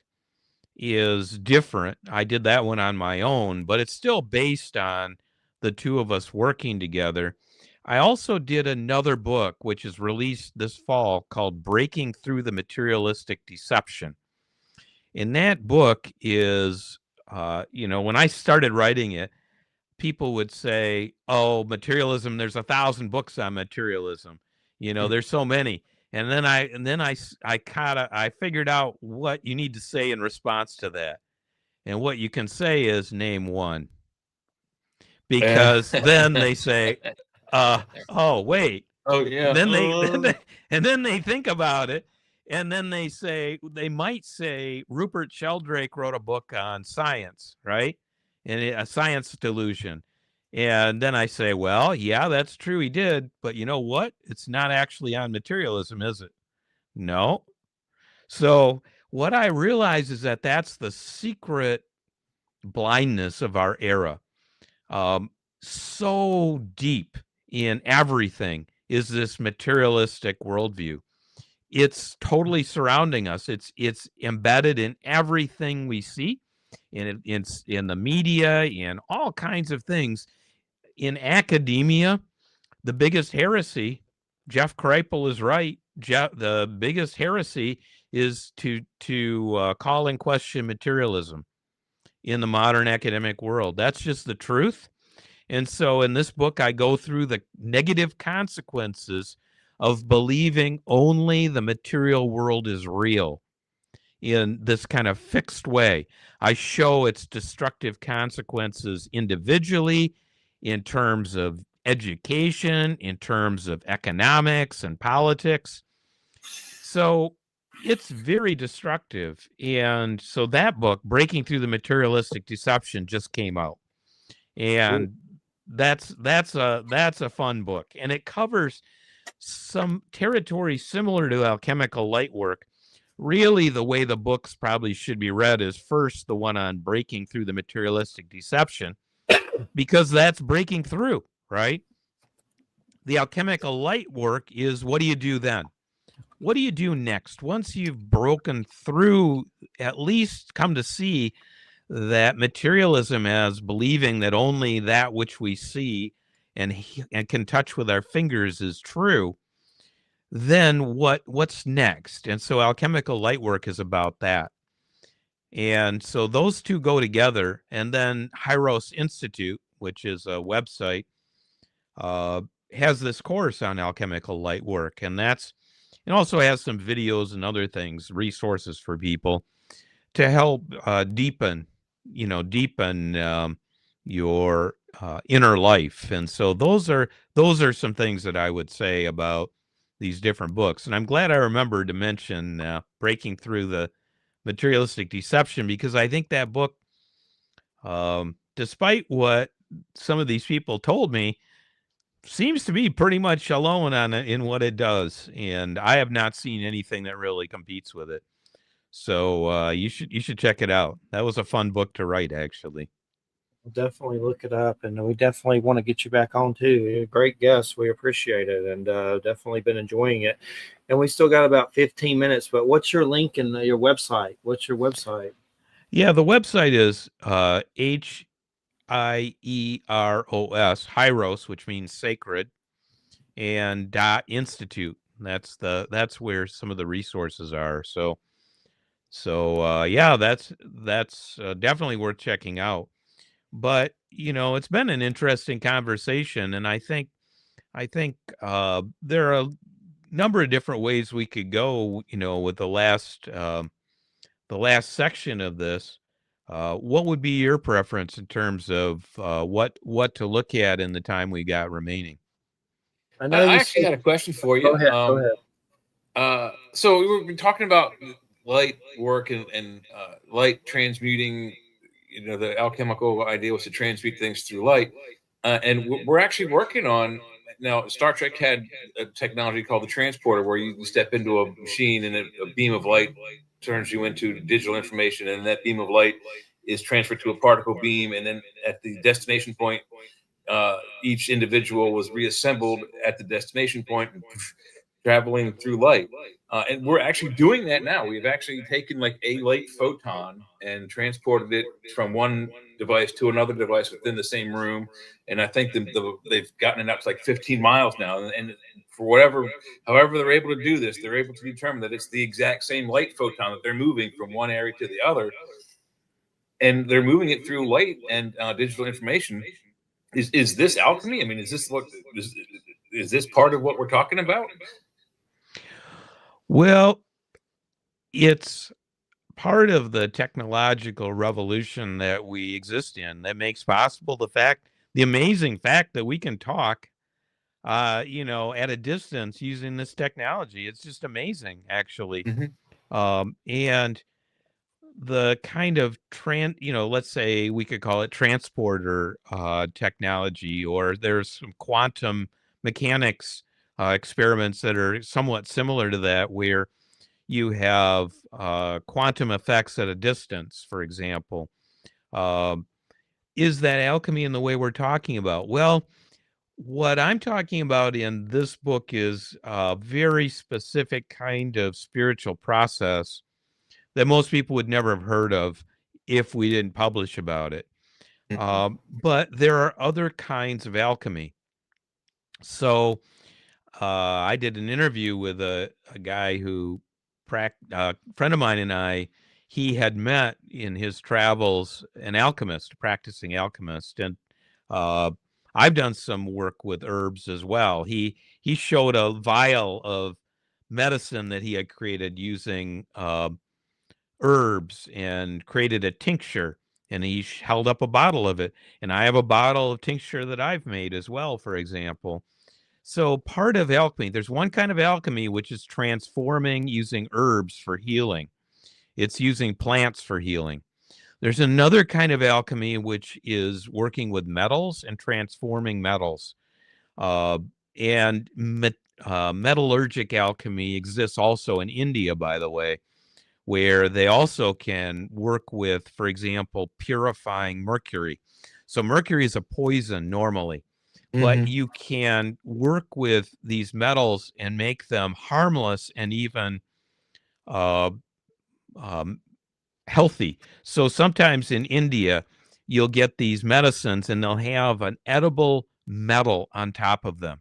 is different. I did that one on my own, but it's still based on the two of us working together. I also did another book, which is released this fall, called Breaking Through the Materialistic Deception. And that book is, when I started writing it, people would say, oh, materialism, there's 1,000 books on materialism. There's so many. And then I figured out what you need to say in response to that. And what you can say is name one. Because then they say, oh, wait. Oh, yeah. And then they think about it. And then they might say Rupert Sheldrake wrote a book on science, right? And a science delusion. And then I say, well, yeah, that's true. He did. But you know what? It's not actually on materialism, is it? No. So what I realize is that that's the secret blindness of our era. So deep in everything is this materialistic worldview. It's totally surrounding us. It's embedded in everything we see, it's in the media, in all kinds of things. In academia, the biggest heresy, Jeff Kripal is right. The biggest heresy is to call in question materialism in the modern academic world. That's just the truth. And so in this book, I go through the negative consequences of believing only the material world is real in this kind of fixed way. I show its destructive consequences individually, in terms of education, in terms of economics and politics. So it's very destructive. And so that book, Breaking Through the Materialistic Deception, just came out. And that's a fun book. And it covers some territory similar to Alchemical Lightwork. Really, the way the books probably should be read is first the one on breaking through the materialistic deception, because that's breaking through, right? The Alchemical Lightwork is, what do you do then? What do you do next? Once you've broken through, at least come to see that materialism as believing that only that which we see and can touch with our fingers is true, then what's next? And so Alchemical Lightwork is about that. And so those two go together. And then Hyros Institute, which is a website, has this course on Alchemical Lightwork. And it also has some videos and other things, resources for people to help deepen your inner life. And so those are some things that I would say about these different books. And I'm glad I remembered to mention Breaking Through the Materialistic Deception, because I think that book, despite what some of these people told me, seems to be pretty much alone in what it does. And I have not seen anything that really competes with it. So you should check it out. That was a fun book to write, actually. Definitely look it up, and we definitely want to get you back on too. You're a great guest. We appreciate it, and definitely been enjoying it. And we still got about 15 minutes, but what's your link and your website? What's your website? Yeah, the website is HIEROS, Hyros, which means sacred, and .institute. That's where some of the resources are. So yeah, that's definitely worth checking out. But it's been an interesting conversation, and I think there are a number of different ways we could go. With the last section of this, what would be your preference in terms of what to look at in the time we got remaining? I actually had a question for you. Go ahead. So we were talking about light work and light transmuting. The alchemical idea was to transmute things through light. And we're actually working on now. Star Trek had a technology called the transporter, where you step into a machine and a beam of light turns you into digital information, and that beam of light is transferred to a particle beam, and then at the destination point, each individual was reassembled at the destination point, traveling through light. And we're actually doing that now. We've actually taken like a light photon and transported it from one device to another device within the same room. And I think they've gotten it up to like 15 miles now. And for however they're able to do this, they're able to determine that it's the exact same light photon that they're moving from one area to the other. And they're moving it through light and digital information. Is this alchemy? I mean, is this part of what we're talking about? Well, it's part of the technological revolution that we exist in that makes possible the amazing fact that we can talk, at a distance using this technology. It's just amazing, actually. Mhm. And the kind of let's say we could call it transporter technology, or there's some quantum mechanics experiments that are somewhat similar to that, where you have quantum effects at a distance, for example. Is that alchemy in the way we're talking about? Well, what I'm talking about in this book is a very specific kind of spiritual process that most people would never have heard of if we didn't publish about it. But there are other kinds of alchemy. So I did an interview with a guy who, a friend of mine and I, he had met in his travels an alchemist, a practicing alchemist, and I've done some work with herbs as well. He showed a vial of medicine that he had created using herbs and created a tincture, and he held up a bottle of it. And I have a bottle of tincture that I've made as well, for example. So part of alchemy, there's one kind of alchemy which is transforming using herbs for healing. It's using plants for healing. There's another kind of alchemy which is working with metals and transforming metals. And metallurgic alchemy exists also in India, by the way, where they also can work with, for example, purifying mercury. So mercury is a poison normally, but you can work with these metals and make them harmless and even healthy. So sometimes in India, you'll get these medicines and they'll have an edible metal on top of them.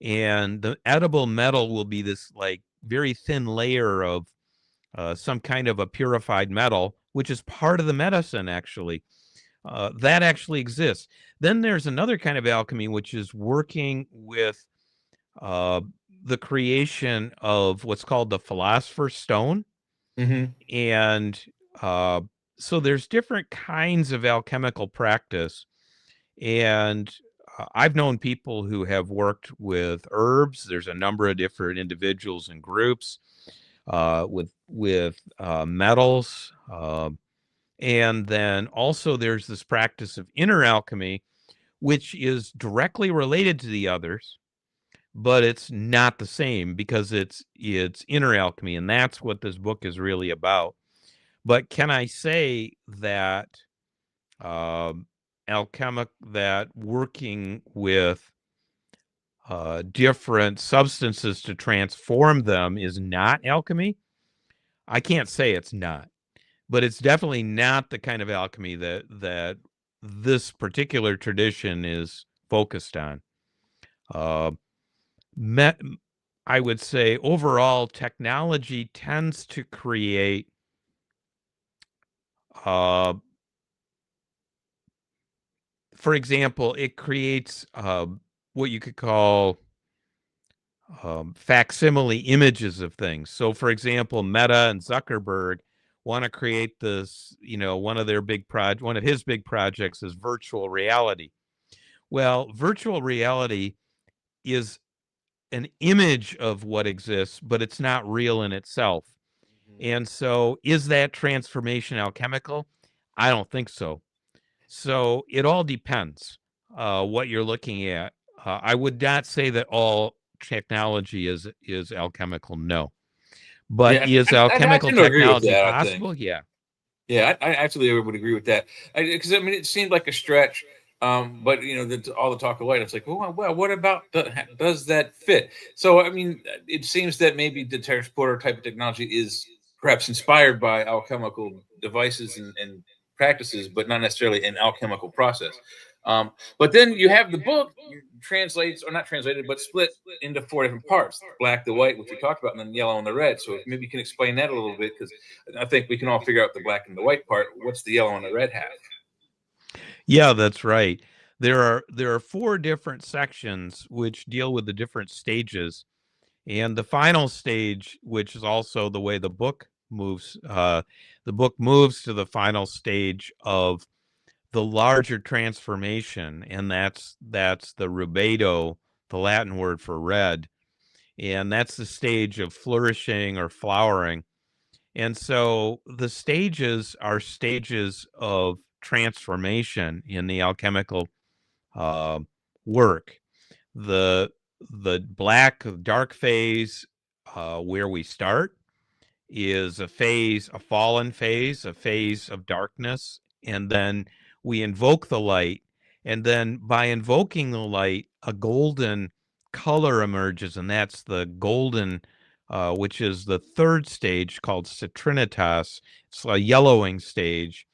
And the edible metal will be this like very thin layer of some kind of a purified metal, which is part of the medicine, actually. That actually exists. Then there's another kind of alchemy, which is working with the creation of what's called the Philosopher's Stone. And so there's different kinds of alchemical practice. And I've known people who have worked with herbs. There's a number of different individuals and groups with metals. And then also there's this practice of inner alchemy, which is directly related to the others, but it's not the same because it's inner alchemy, and that's what this book is really about. But can I say that that working with different substances to transform them is not alchemy? I can't say it's not, but it's definitely not the kind of alchemy that this particular tradition is focused on. I would say overall technology tends to create for example, it creates what you could call facsimile images of things. So, for example, Meta and Zuckerberg want to create this, one of his big projects is virtual reality. Well, virtual reality is an image of what exists, but it's not real in itself. And so is that transformation alchemical? I don't think so. So it all depends what you're looking at. I would not say that all technology is alchemical, no. But is alchemical technology possible? Yeah. Yeah, I absolutely would agree with that. Because it seemed like a stretch, but all the talk of light. It's like, well, what about does that fit? So, it seems that maybe the transporter type of technology is perhaps inspired by alchemical devices and practices, but not necessarily an alchemical process. But then you have the book translates, or not translated, but split into 4 different parts: black, the white, which we talked about, and then yellow and the red. So maybe you can explain that a little bit, because I think we can all figure out the black and the white part. What's the yellow and the red have? Yeah, that's right. There are 4 different sections which deal with the different stages. And the final stage, which is also the way the book moves to the final stage of the larger transformation, and that's the rubedo, the Latin word for red, and that's the stage of flourishing or flowering. And so the stages are stages of transformation in the alchemical uh, work. The black dark phase, where we start, is a phase, a fallen phase, a phase of darkness, and then we invoke the light, and then by invoking the light, a golden color emerges, and that's the golden, which is the third stage called citrinitas. It's a yellowing stage,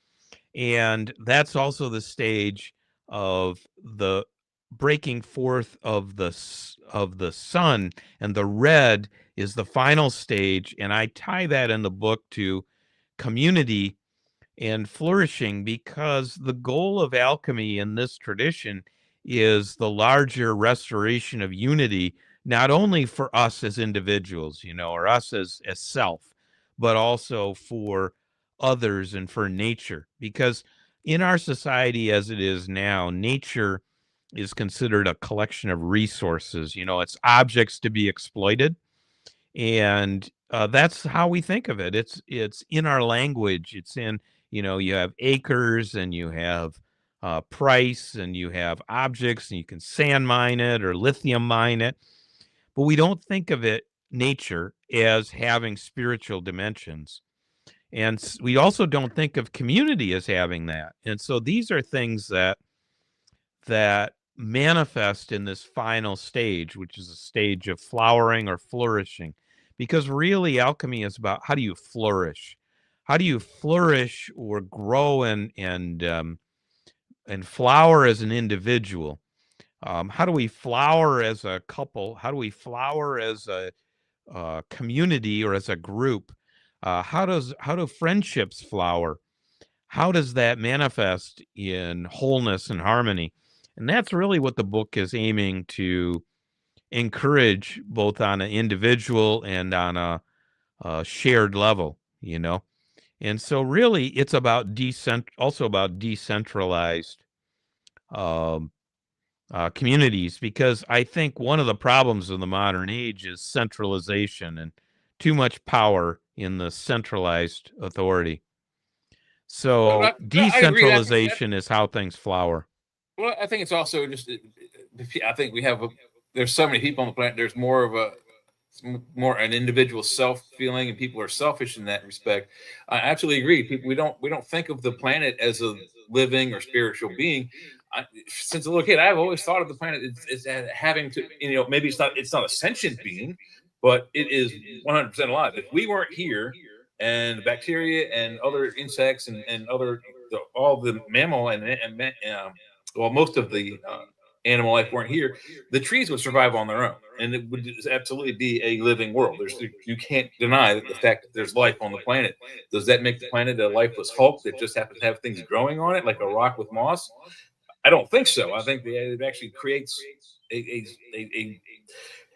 and that's also the stage of the breaking forth of the sun, and the red is the final stage, and I tie that in the book to community and flourishing, because the goal of alchemy in this tradition is the larger restoration of unity, not only for us as individuals, or us as self, but also for others and for nature. Because in our society as it is now, nature is considered a collection of resources. It's objects to be exploited, and that's how we think of it. It's in our language. It's in, you have acres, and you have price, and you have objects, and you can sand mine it or lithium mine it, but we don't think of it, nature, as having spiritual dimensions. And we also don't think of community as having that. And so these are things that manifest in this final stage, which is a stage of flowering or flourishing. Because really, alchemy is about, how do you flourish? How do you flourish or grow and flower as an individual? How do we flower as a couple? How do we flower as a community or as a group? How do friendships flower? How does that manifest in wholeness and harmony? And that's really what the book is aiming to encourage, both on an individual and on a shared level, And so really it's about also about decentralized um, communities, because I think one of the problems of the modern age is centralization and too much power in the centralized authority. So I agree. decentralization is how things flower. Well, I think it's also just, I think we have there's so many people on the planet. There's more of more an individual self feeling, and people are selfish in that respect. I absolutely agree. People, we don't think of the planet as a living or spiritual being. Since a little kid, I've always thought of the planet as having to, maybe it's not a sentient being, but it is 100% alive. If we weren't here, and bacteria and other insects and other all the mammal well, most of the animal life weren't here, the trees would survive on their own, and it would absolutely be a living world. You can't deny that the fact that there's life on the planet. Does that make the planet a lifeless hulk that just happens to have things growing on it, like a rock with moss? I don't think so. I think it actually creates a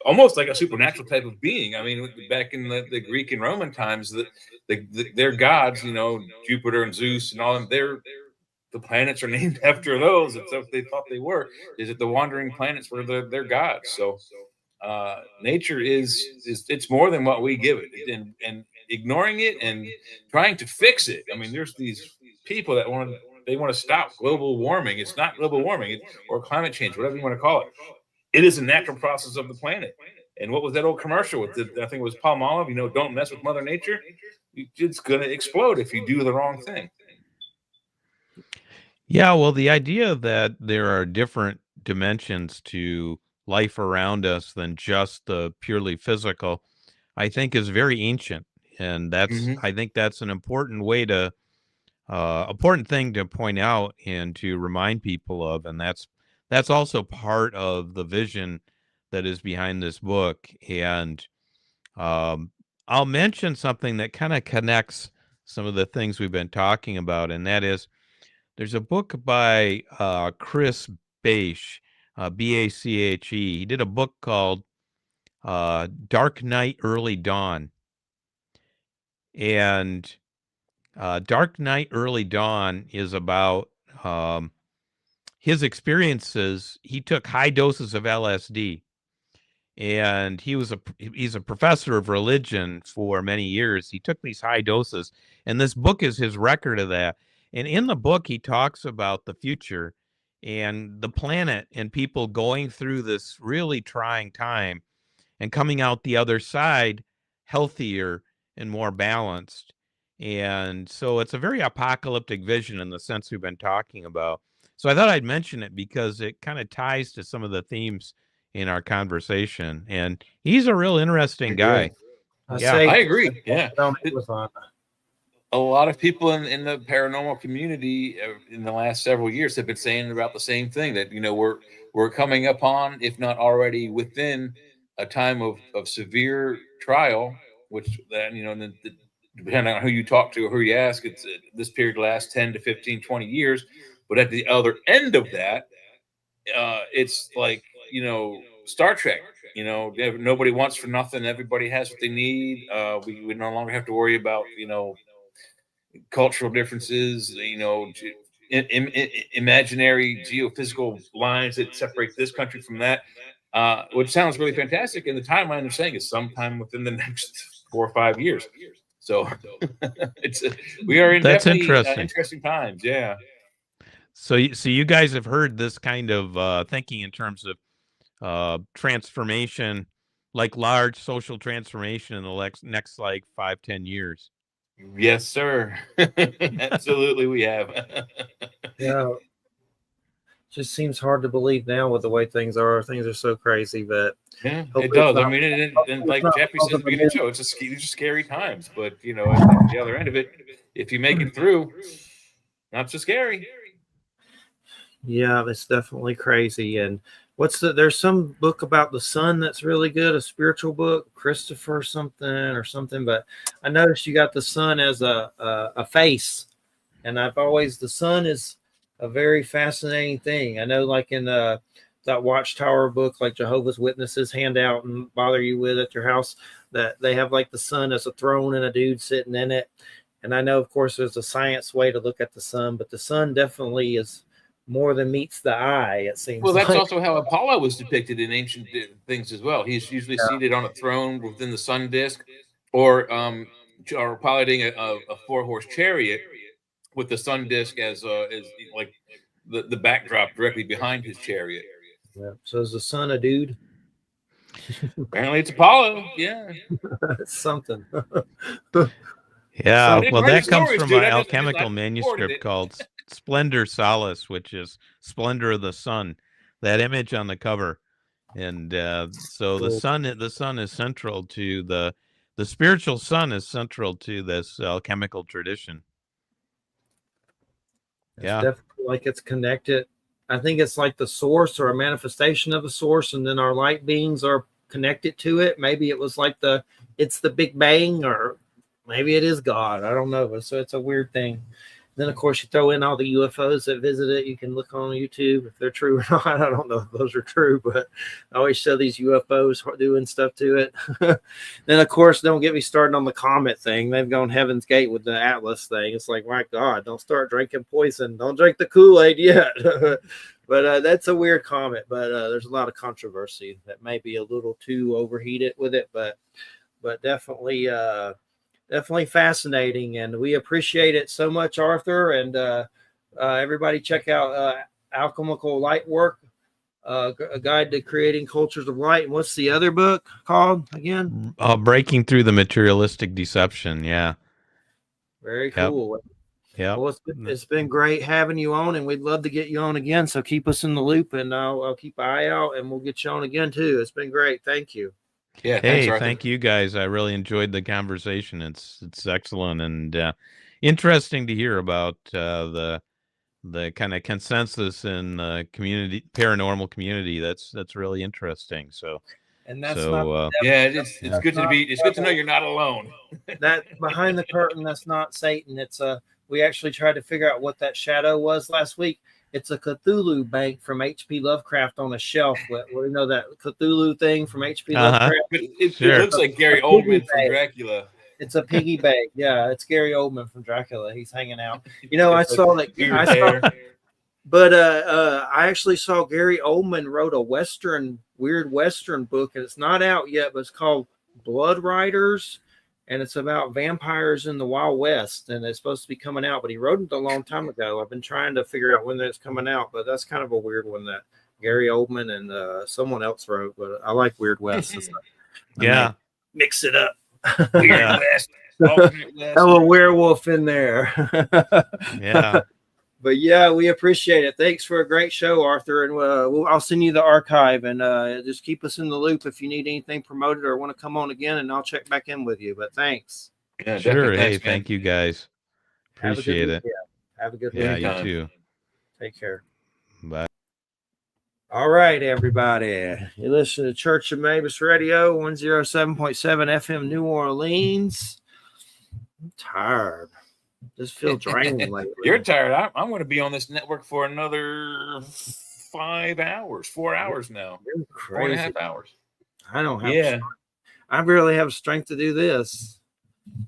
almost like a supernatural type of being. I mean, back in the Greek and Roman times, their gods, Jupiter and Zeus and all them, the planets are named after those. It's what they thought they were. Is it the wandering planets were their gods? So nature is it's more than what we give it, and ignoring it and trying to fix it. I mean, there's these people that want to stop global warming. It's not global warming or climate change, whatever you want to call it. It is a natural process of the planet. And what was that old commercial with? I think it was Palmolive. Don't mess with Mother Nature. It's going to explode if you do the wrong thing. Yeah, well, the idea that there are different dimensions to life around us than just the purely physical, I think is very ancient. And I think that's an important important thing to point out and to remind people of. And that's also part of the vision that is behind this book. And I'll mention something that kind of connects some of the things we've been talking about, and that is, there's a book by Chris Bache, Bache. He did a book called Dark Night, Early Dawn. And Dark Night, Early Dawn is about his experiences. He took high doses of LSD, and he's a professor of religion for many years. He took these high doses, and this book is his record of that. And in the book, he talks about the future and the planet and people going through this really trying time and coming out the other side healthier and more balanced. And so it's a very apocalyptic vision in the sense we've been talking about. So I thought I'd mention it because it kind of ties to some of the themes in our conversation. And he's a real interesting guy. I Yeah. say I agree. Yeah. on Amazon. A lot of people in the paranormal community in the last several years have been saying about the same thing, that, you know, we're coming upon, if not already within, a time of severe trial, which then, you know, depending on who you talk to or who you ask, it's this period lasts 10 to 15, 20 years. But at the other end of that, it's like, you know, Star Trek. You know, nobody wants for nothing. Everybody has what they need. We no longer have to worry about, you know, cultural differences, you know, imaginary geophysical lines that separate this country from that, which sounds really fantastic. And the timeline they're saying is sometime within the next 4 or 5 years. So we are in That's definitely interesting. times. Yeah. So you guys have heard this kind of thinking in terms of transformation, like large social transformation in the next like 5-10 years. Yes, sir. Absolutely, we have. Yeah, just seems hard to believe now with the way things are. Things are so crazy, but Yeah, it hopefully does. I not, mean, and like not Jeffrey because said at of the beginning of the show, these are scary times. But, you know, at the other end of it, if you make it through, not so scary. Yeah, that's definitely crazy. And there's some book about the sun that's really good, a spiritual book, Christopher something. But I noticed you got the sun as a face, and the sun is a very fascinating thing. I know, like in that Watchtower book, like Jehovah's Witnesses hand out and bother you with at your house, that they have like the sun as a throne and a dude sitting in it. And I know, of course, there's a science way to look at the sun, but the sun definitely is more than meets the eye, it seems. Well, that's like. also how Apollo was depicted in ancient things as well. He's usually seated on a throne within the sun disk, or piloting a 4-horse chariot with the sun disk as like the backdrop directly behind his chariot. Yeah. So is the sun a dude? Apparently, it's Apollo. Yeah, It's something. Yeah, well, that comes stories, from dude. an I just alchemical reported manuscript it. called Splendor Solace, which is Splendor of the Sun. That image on the cover, and so Cool. the sun is central to the spiritual sun is central to this alchemical tradition. It's definitely like it's connected. I think it's like the source or a manifestation of a source, and then our light beings are connected to it. Maybe it was like it's the Big Bang, or maybe it is God. I don't know. So it's a weird thing. Then, of course, you throw in all the UFOs that visit it. You can look on YouTube if they're true or not. I don't know if those are true, but I always show these UFOs doing stuff to it. Then, of course, don't get me started on the comet thing. They've gone Heaven's Gate with the Atlas thing. It's like, my God, don't start drinking poison. Don't drink the Kool-Aid yet. But that's a weird comet. But there's a lot of controversy that may be a little too overheated with it. But definitely fascinating, and we appreciate it so much, Arthur. And everybody check out Alchemical Lightwork, a guide to creating cultures of light. And what's the other book called again? Breaking Through the Materialistic Deception. Yeah. Very cool. Yeah. Well, it's been great having you on, and we'd love to get you on again. So keep us in the loop, and I'll keep an eye out, and we'll get you on again too. It's been great. Thank you. Yeah. Hey, thanks, thank you guys. I really enjoyed the conversation. It's excellent and interesting to hear about the kind of consensus in the paranormal community. That's really interesting. So, and that's it's good to know you're not alone. That behind the curtain, that's not Satan. We actually tried to figure out what that shadow was last week. It's a Cthulhu bank from H.P. Lovecraft on a shelf. We know that Cthulhu thing from H.P. Lovecraft. It looks like Gary Oldman from Dracula. It's a piggy bank. Yeah, it's Gary Oldman from Dracula. He's hanging out. You know, I saw that. But I actually saw Gary Oldman wrote a Western weird Western book, and it's not out yet, but it's called Blood Riders, and it's about vampires in the Wild West, and it's supposed to be coming out, but he wrote it a long time ago. I've been trying to figure out when that's coming out, but that's kind of a weird one that Gary Oldman and someone else wrote, but I like Weird West. Yeah. Mix it up. Weird West. Alternate West. Have a werewolf in there. Yeah. But yeah, we appreciate it. Thanks for a great show, Arthur. And I'll send you the archive, and just keep us in the loop if you need anything promoted or want to come on again, and I'll check back in with you. But thanks. Yeah, Sure. Hey, thanks, thank you guys. Appreciate it. Have a good Yeah, weekend. you too. Take care. Bye. All right, everybody. You listen to Church of Mabus Radio, 107.7 FM, New Orleans. I'm tired. Just feel drained lately. You're tired. I'm going to be on this network for another 5 hours, 4 hours now. You're crazy. 4.5 hours. I don't have I barely have strength to do this.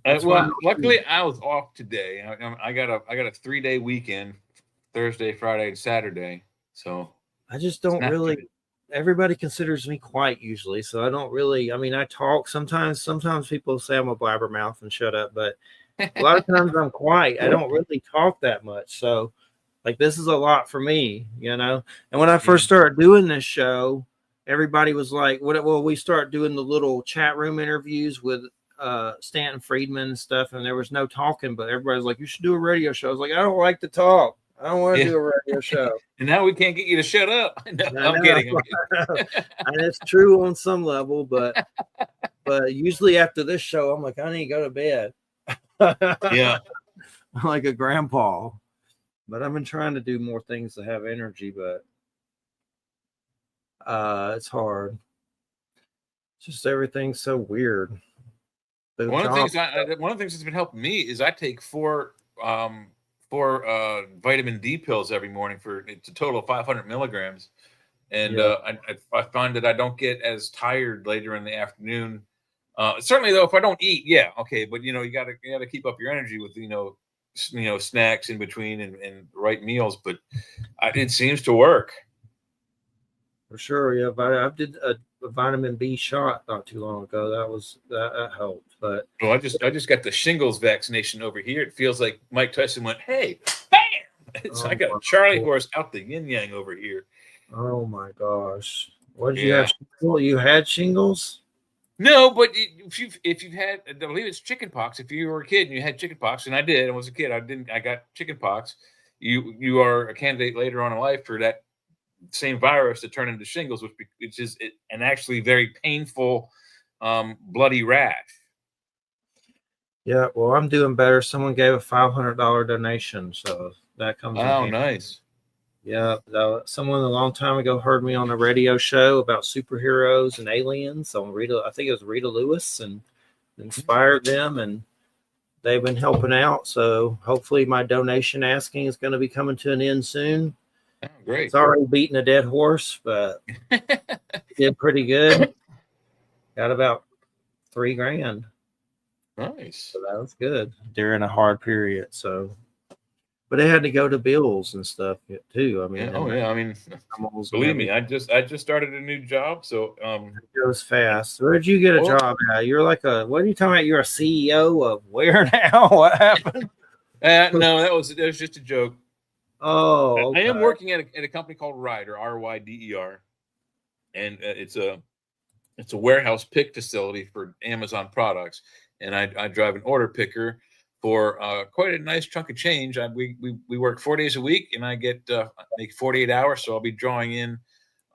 Well, luckily I was off today. I got a 3-day weekend, Thursday, Friday, and Saturday. So I just don't really. Everybody considers me quiet usually, so I don't really. I mean, I talk sometimes. Sometimes people say I'm a blabbermouth and shut up, but a lot of times I'm quiet. I don't really talk that much. So, like, this is a lot for me, you know. And when I first started doing this show, everybody was like, "Well, we start doing the little chat room interviews with Stanton Friedman and stuff, and there was no talking, but everybody's like, you should do a radio show." I was like, I don't like to talk. I don't want to do a radio show. And now we can't get you to shut up. No, I'm kidding. And it's true on some level, but usually after this show, I'm like, I need to go to bed. Yeah. I'm like a grandpa. But I've been trying to do more things to have energy, but it's hard. Just everything's so weird. One of the things that's been helping me is I take four vitamin D pills every morning it's a total of 500 milligrams. And I find that I don't get as tired later in the afternoon. Certainly though, if I don't eat, but you gotta keep up your energy with snacks in between and right meals. But it seems to work. For sure, yeah. I did a vitamin B shot not too long ago. That helped. But I just got the shingles vaccination over here. It feels like Mike Tyson went, "Hey, bam!" I got a Charlie horse out the yin yang over here. Oh my gosh! What did you have? You had shingles? No, but if you've had, I believe it's chickenpox. If you were a kid and you had chickenpox, and I did, I was a kid. I got chickenpox. You are a candidate later on in life for that same virus to turn into shingles, which is an actually very painful, bloody rash. Yeah, well, I'm doing better. Someone gave a $500 donation, so that comes. Oh, nice. Yeah, someone a long time ago heard me on a radio show about superheroes and aliens on I think it was Rita Lewis, and inspired them, and they've been helping out. So hopefully my donation asking is going to be coming to an end soon. Oh, great. It's already beating a dead horse, but did pretty good. Got about $3,000. Nice. So that was good during a hard period. So, but it had to go to bills and stuff too. I mean, I mean, believe me, I just started a new job, so it goes fast. Where did you get a job at? You're like what are you talking about? You're a CEO of where now? What happened? No, that was just a joke. Oh, okay. I am working at a company called Ryder, RYDER, and it's a warehouse pick facility for Amazon products. And I drive an order picker for quite a nice chunk of change. We work 4 days a week, and I make 48 hours, so I'll be drawing in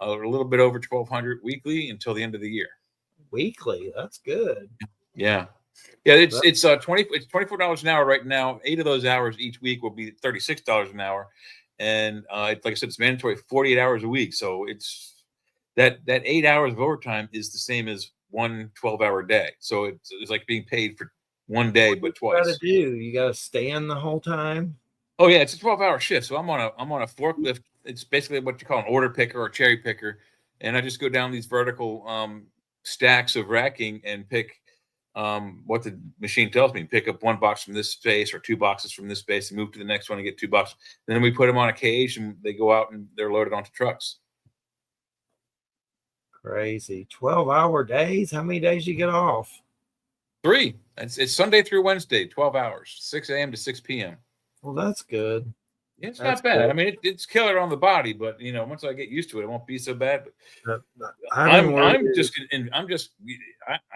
a little bit over 1,200 weekly until the end of the year. Weekly, that's good. Yeah. It's $24 an hour right now. 8 of those hours each week will be $36 an hour, and like I said, it's mandatory 48 hours a week. So it's that 8 hours of overtime is the same as one 12-hour day. So it's like being paid for one day, but twice. What do you got to stand the whole time? Oh yeah, it's a 12-hour shift. So I'm on a forklift. It's basically what you call an order picker or cherry picker, and I just go down these vertical stacks of racking and pick what the machine tells me. Pick up 1 box from this space or 2 boxes from this space, and move to the next one and get 2 boxes. And then we put them on a cage, and they go out and they're loaded onto trucks. Crazy. 12-hour days? How many days you get off? 3. It's Sunday through Wednesday, 12 hours, 6 a.m. to 6 p.m. Well, that's good. It's That's not bad. good. I mean, it's killer on the body, but once I get used to it, it won't be so bad. But I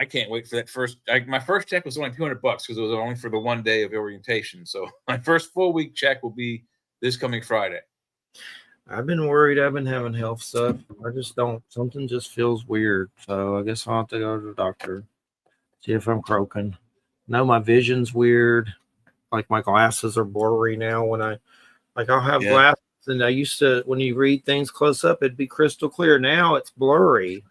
can't wait for that first. My first check was only $200 because it was only for the one day of orientation. So my first full week check will be this coming Friday. I've been worried. I've been having health stuff. I just don't. Something just feels weird. So I guess I'll have to go to the doctor. See if I'm croaking. No, my vision's weird. Like my glasses are blurry now. I'll have glasses, and I used to, when you read things close up, it'd be crystal clear. Now it's blurry.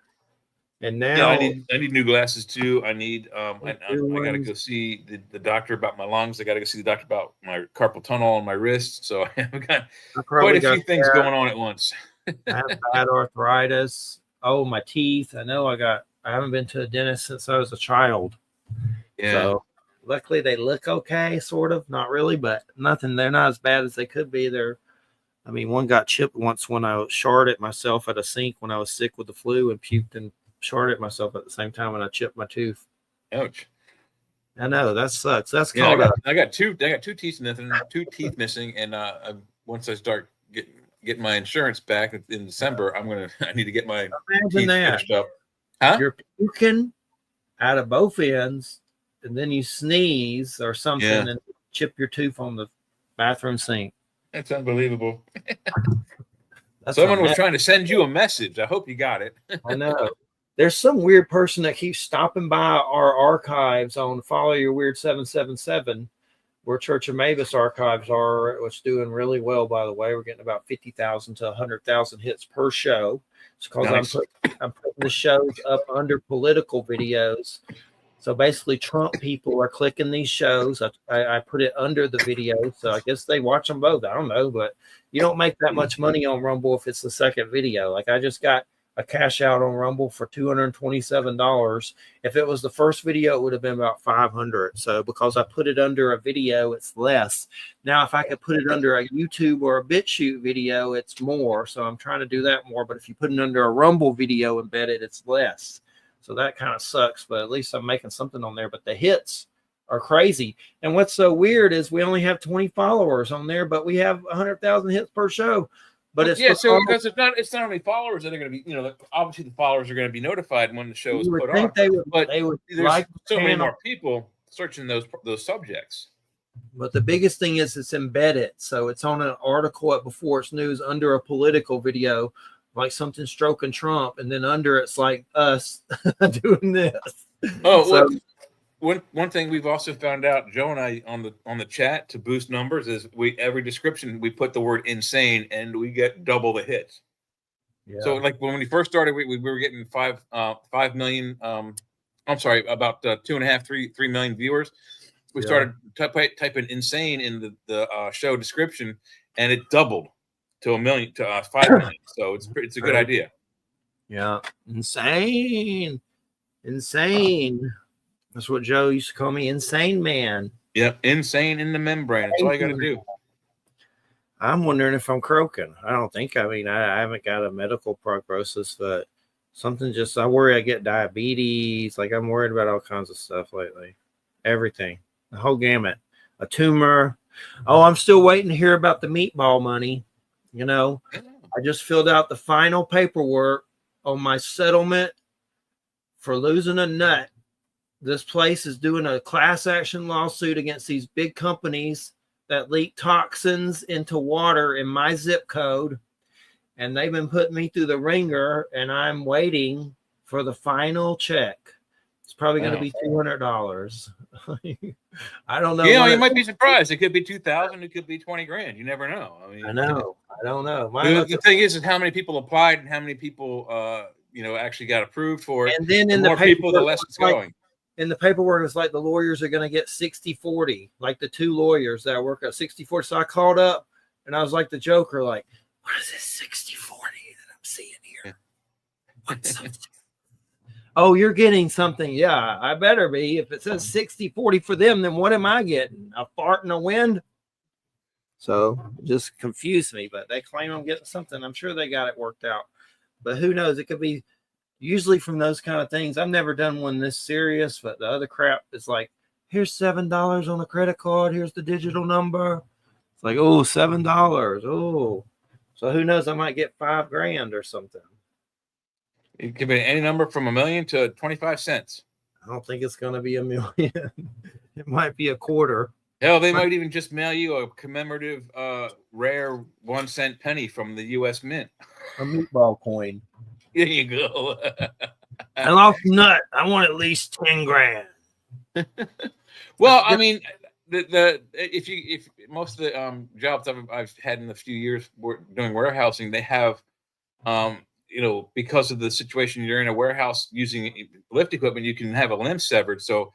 And now I need new glasses too. I need I got to go see the doctor about my lungs. I got to go see the doctor about my carpal tunnel on my wrist. So I've got quite a few things going on at once. I have bad arthritis. Oh, my teeth. I haven't been to a dentist since I was a child. Yeah. So luckily they look okay, sort of. Not really, but nothing. They're not as bad as they could be. One got chipped once when I sharded myself at a sink when I was sick with the flu and puked and sharded myself at the same time when I chipped my tooth. Ouch. I know, that sucks. That's I called got two teeth missing, and once I start getting my insurance back in December, I need to get my teeth finished up. Huh? You're puking out of both ends, and then you sneeze or something and chip your tooth on the bathroom sink. That's unbelievable. Someone was trying to send you a message. I hope you got it. I know. There's some weird person that keeps stopping by our archives on Follow Your Weird 777, where Church of Mabus archives are, which doing really well, by the way. We're getting about 50,000 to 100,000 hits per show. It's because nice. I'm putting the shows up under political videos. So basically, Trump people are clicking these shows. I put it under the video, so I guess they watch them both. I don't know, but you don't make that much money on Rumble if it's the second video. Like I just got a cash out on Rumble for $227. If it was the first video, it would have been about $500. So because I put it under a video, it's less. Now, if I could put it under a YouTube or a BitChute video, it's more. So I'm trying to do that more. But if you put it under a Rumble video embedded, it's less. So that kind of sucks, but at least I'm making something on there. But the hits are crazy. And what's so weird is we only have 20 followers on there, but we have 100,000 hits per show. But it's because it's not only followers that are going to be, obviously the followers are going to be notified when the show is put on. They would there's like so many more people searching those subjects. But the biggest thing is it's embedded, so it's on an article at Before It's News under a political video, like something stroking Trump, and then under it's like us doing this. Oh, so, one thing we've also found out, Joe and I, on the chat to boost numbers, is every description we put the word insane and we get double the hits. Yeah. So like when we first started, we were getting 5 million. I'm sorry, about 2.5, 3 million viewers. We started typing insane in the show description, and it doubled to 5 million. So it's a good idea. Yeah, insane. That's what Joe used to call me, insane man. Yep, insane in the membrane. That's all you got to do. I'm wondering if I'm croaking. I don't think. I haven't got a medical prognosis, but something I worry I get diabetes. Like I'm worried about all kinds of stuff lately. Everything, the whole gamut. A tumor. Oh, I'm still waiting to hear about the meatball money. I just filled out the final paperwork on my settlement for losing a nut. This place is doing a class action lawsuit against these big companies that leak toxins into water in my zip code. And they've been putting me through the ringer, and I'm waiting for the final check. It's probably going to be $200. I don't know. You might be surprised. It could be 2,000. It could be 20 grand. You never know. I know. I don't know. The thing is how many people applied and how many people, actually got approved for it. And then the more people, the less it's going. In the paperwork, it's like the lawyers are going to get 60-40, like the two lawyers that work at 60-40. So I called up and I was like the Joker, like, what is this 60-40 that I'm seeing here? What's Oh, you're getting something. Yeah, I better be. If it says 60-40 for them, then what am I getting? A fart in the wind? So it just confused me, but they claim I'm getting something. I'm sure they got it worked out. But who knows? It could be usually from those kind of things. I've never done one this serious, but the other crap is like, here's $7 on a credit card. Here's the digital number. It's like, oh, $7. Oh, so who knows? I might get $5,000 or something. It could be any number from $1 million to 25 cents. I don't think it's going to be $1 million. It might be a quarter. Hell, they might even just mail you a commemorative, rare 1 cent penny from the U.S. Mint. A meatball coin. There you go. I lost nut. I want at least $10,000. Well, I mean, if most of the jobs I've had in a few years doing warehousing, they have, because of the situation, you're in a warehouse using lift equipment, you can have a limb severed. So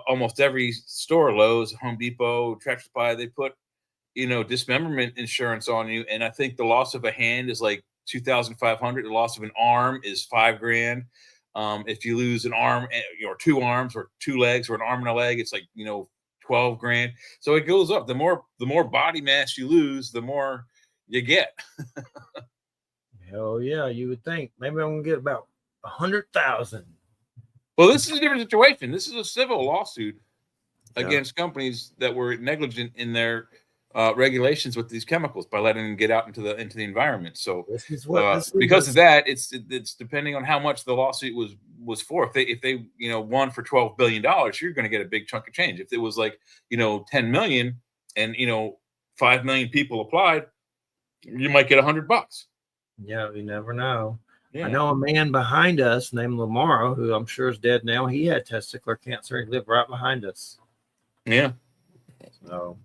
almost every store, Lowe's, Home Depot, Tractor Supply, they put, dismemberment insurance on you. And I think the loss of a hand is like $2,500. The loss of an arm is $5,000. If you lose an arm or 2 arms or 2 legs or an arm and a leg, it's like, $12,000. So it goes up. The more body mass you lose, the more you get. Hell yeah, you would think. Maybe I'm gonna get about 100,000. Well, this is a different situation. This is a civil lawsuit against companies that were negligent in their regulations with these chemicals by letting them get out into the environment. So this is what because of that, it's depending on how much the lawsuit was for. If they won for $12 billion, you're going to get a big chunk of change. If it was like 10 million and 5 million people applied, you might get $100. Yeah, you never know. Yeah. I know a man behind us named Lamaro, who I'm sure is dead now. He had testicular cancer. He lived right behind us. Yeah. So,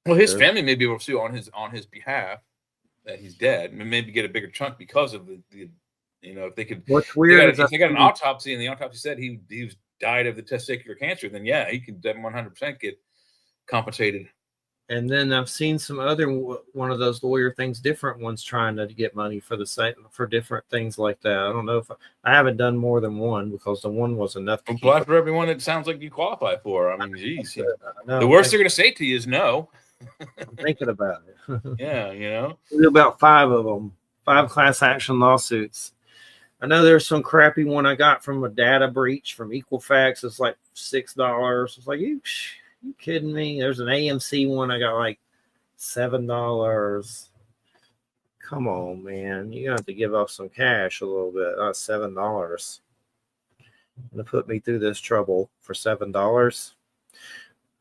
well, his family may be able to sue on his behalf that he's dead, and maybe get a bigger chunk because of the if they could. What's weird if they got an autopsy and the autopsy said he was died of the testicular cancer, then yeah, he could 100% get compensated. And then I've seen some other one of those lawyer things, different ones trying to get money for the site for different things like that. I don't know if I haven't done more than one because the one was enough to apply for everyone that sounds like you qualify for. I mean, geez, no, the worst they're going to say to you is no. I'm thinking about it. Yeah, about 5 of them, 5 class action lawsuits. I know there's some crappy one I got from a data breach from Equifax. It's like $6. It's like you kidding me? There's an AMC one I got like $7. Come on, man. You have to give up some cash a little bit. Not $7. To put me through this trouble for $7.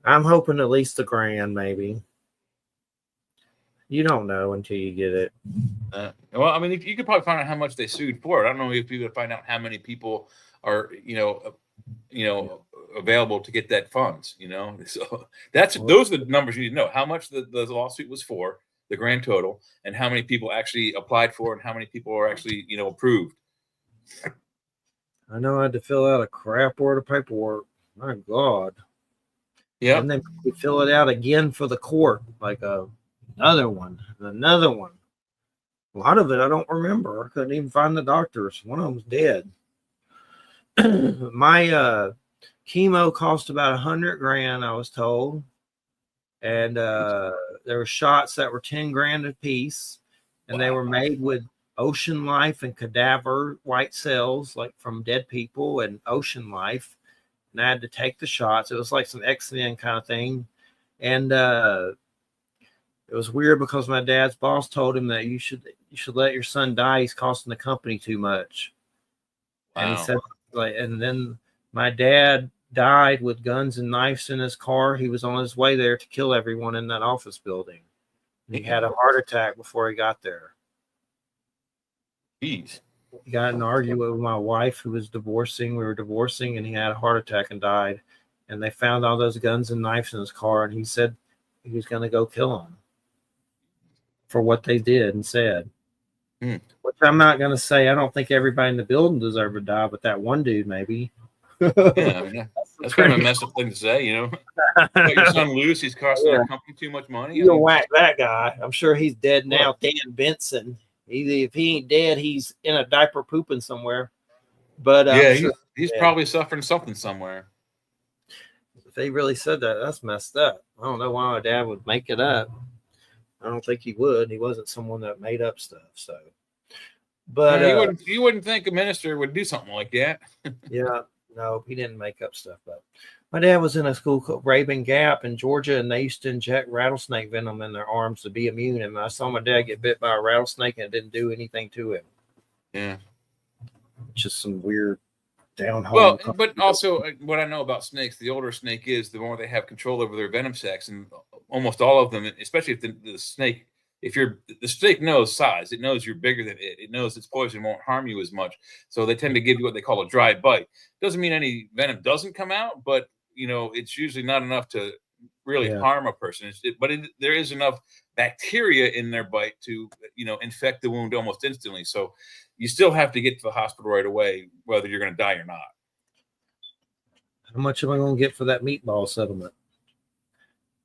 I'm hoping at least $1,000 maybe. You don't know until you get it. Well, I mean, if you could probably find out how much they sued for it. I don't know if you could find out how many people are, available to get that funds. So those are the numbers you need to know. How much the lawsuit was for, the grand total, and how many people actually applied for, and how many people are actually approved. I know I had to fill out a crap load of paperwork. My God. Yeah. And then we fill it out again for the court, like another one. A lot of it I don't remember. I couldn't even find the doctors. One of them's dead. My chemo cost about $100,000, I was told. And there were shots that were $10,000 a piece. And they were made with ocean life and cadaver white cells, like from dead people and ocean life. And I had to take the shots. It was like some X-Men kind of thing. And it was weird because my dad's boss told him that you should let your son die. He's costing the company too much. Wow. And he said, and then my dad died with guns and knives in his car. He was on his way there to kill everyone in that office building. And he had a heart attack before he got there. Jeez. He got in an argument with my wife who was divorcing. We were divorcing, and he had a heart attack and died. And they found all those guns and knives in his car, and he said he was going to go kill them for what they did and said. Which I'm not going to say. I don't think everybody in the building deserved to die, but that one dude maybe. Yeah, I mean, that's kind of a messed up thing to say, Let your son loose. He's costing the company too much money. You'll whack that guy. I'm sure he's dead now. Dan Benson. If he ain't dead, he's in a diaper pooping somewhere. But yeah, he's probably suffering something somewhere. If they really said that, that's messed up. I don't know why my dad would make it up. I don't think he would. He wasn't someone that made up stuff. So, But you wouldn't think a minister would do something like that. yeah, no, he didn't make up stuff. But my dad was in a school called Raven Gap in Georgia, and they used to inject rattlesnake venom in their arms to be immune. And I saw my dad get bit by a rattlesnake, and it didn't do anything to him. Yeah, Just some weird down home. Well, but also what I know about snakes, the older a snake is, the more they have control over their venom sacs, and almost all of them, especially if the snake, the snake knows size, it knows you're bigger than it. It knows its poison won't harm you as much, so they tend to give you what they call a dry bite. Doesn't mean any venom doesn't come out, but it's usually not enough to really harm a person. There is enough bacteria in their bite to infect the wound almost instantly. So you still have to get to the hospital right away, whether you're going to die or not. How much am I going to get for that meatball settlement?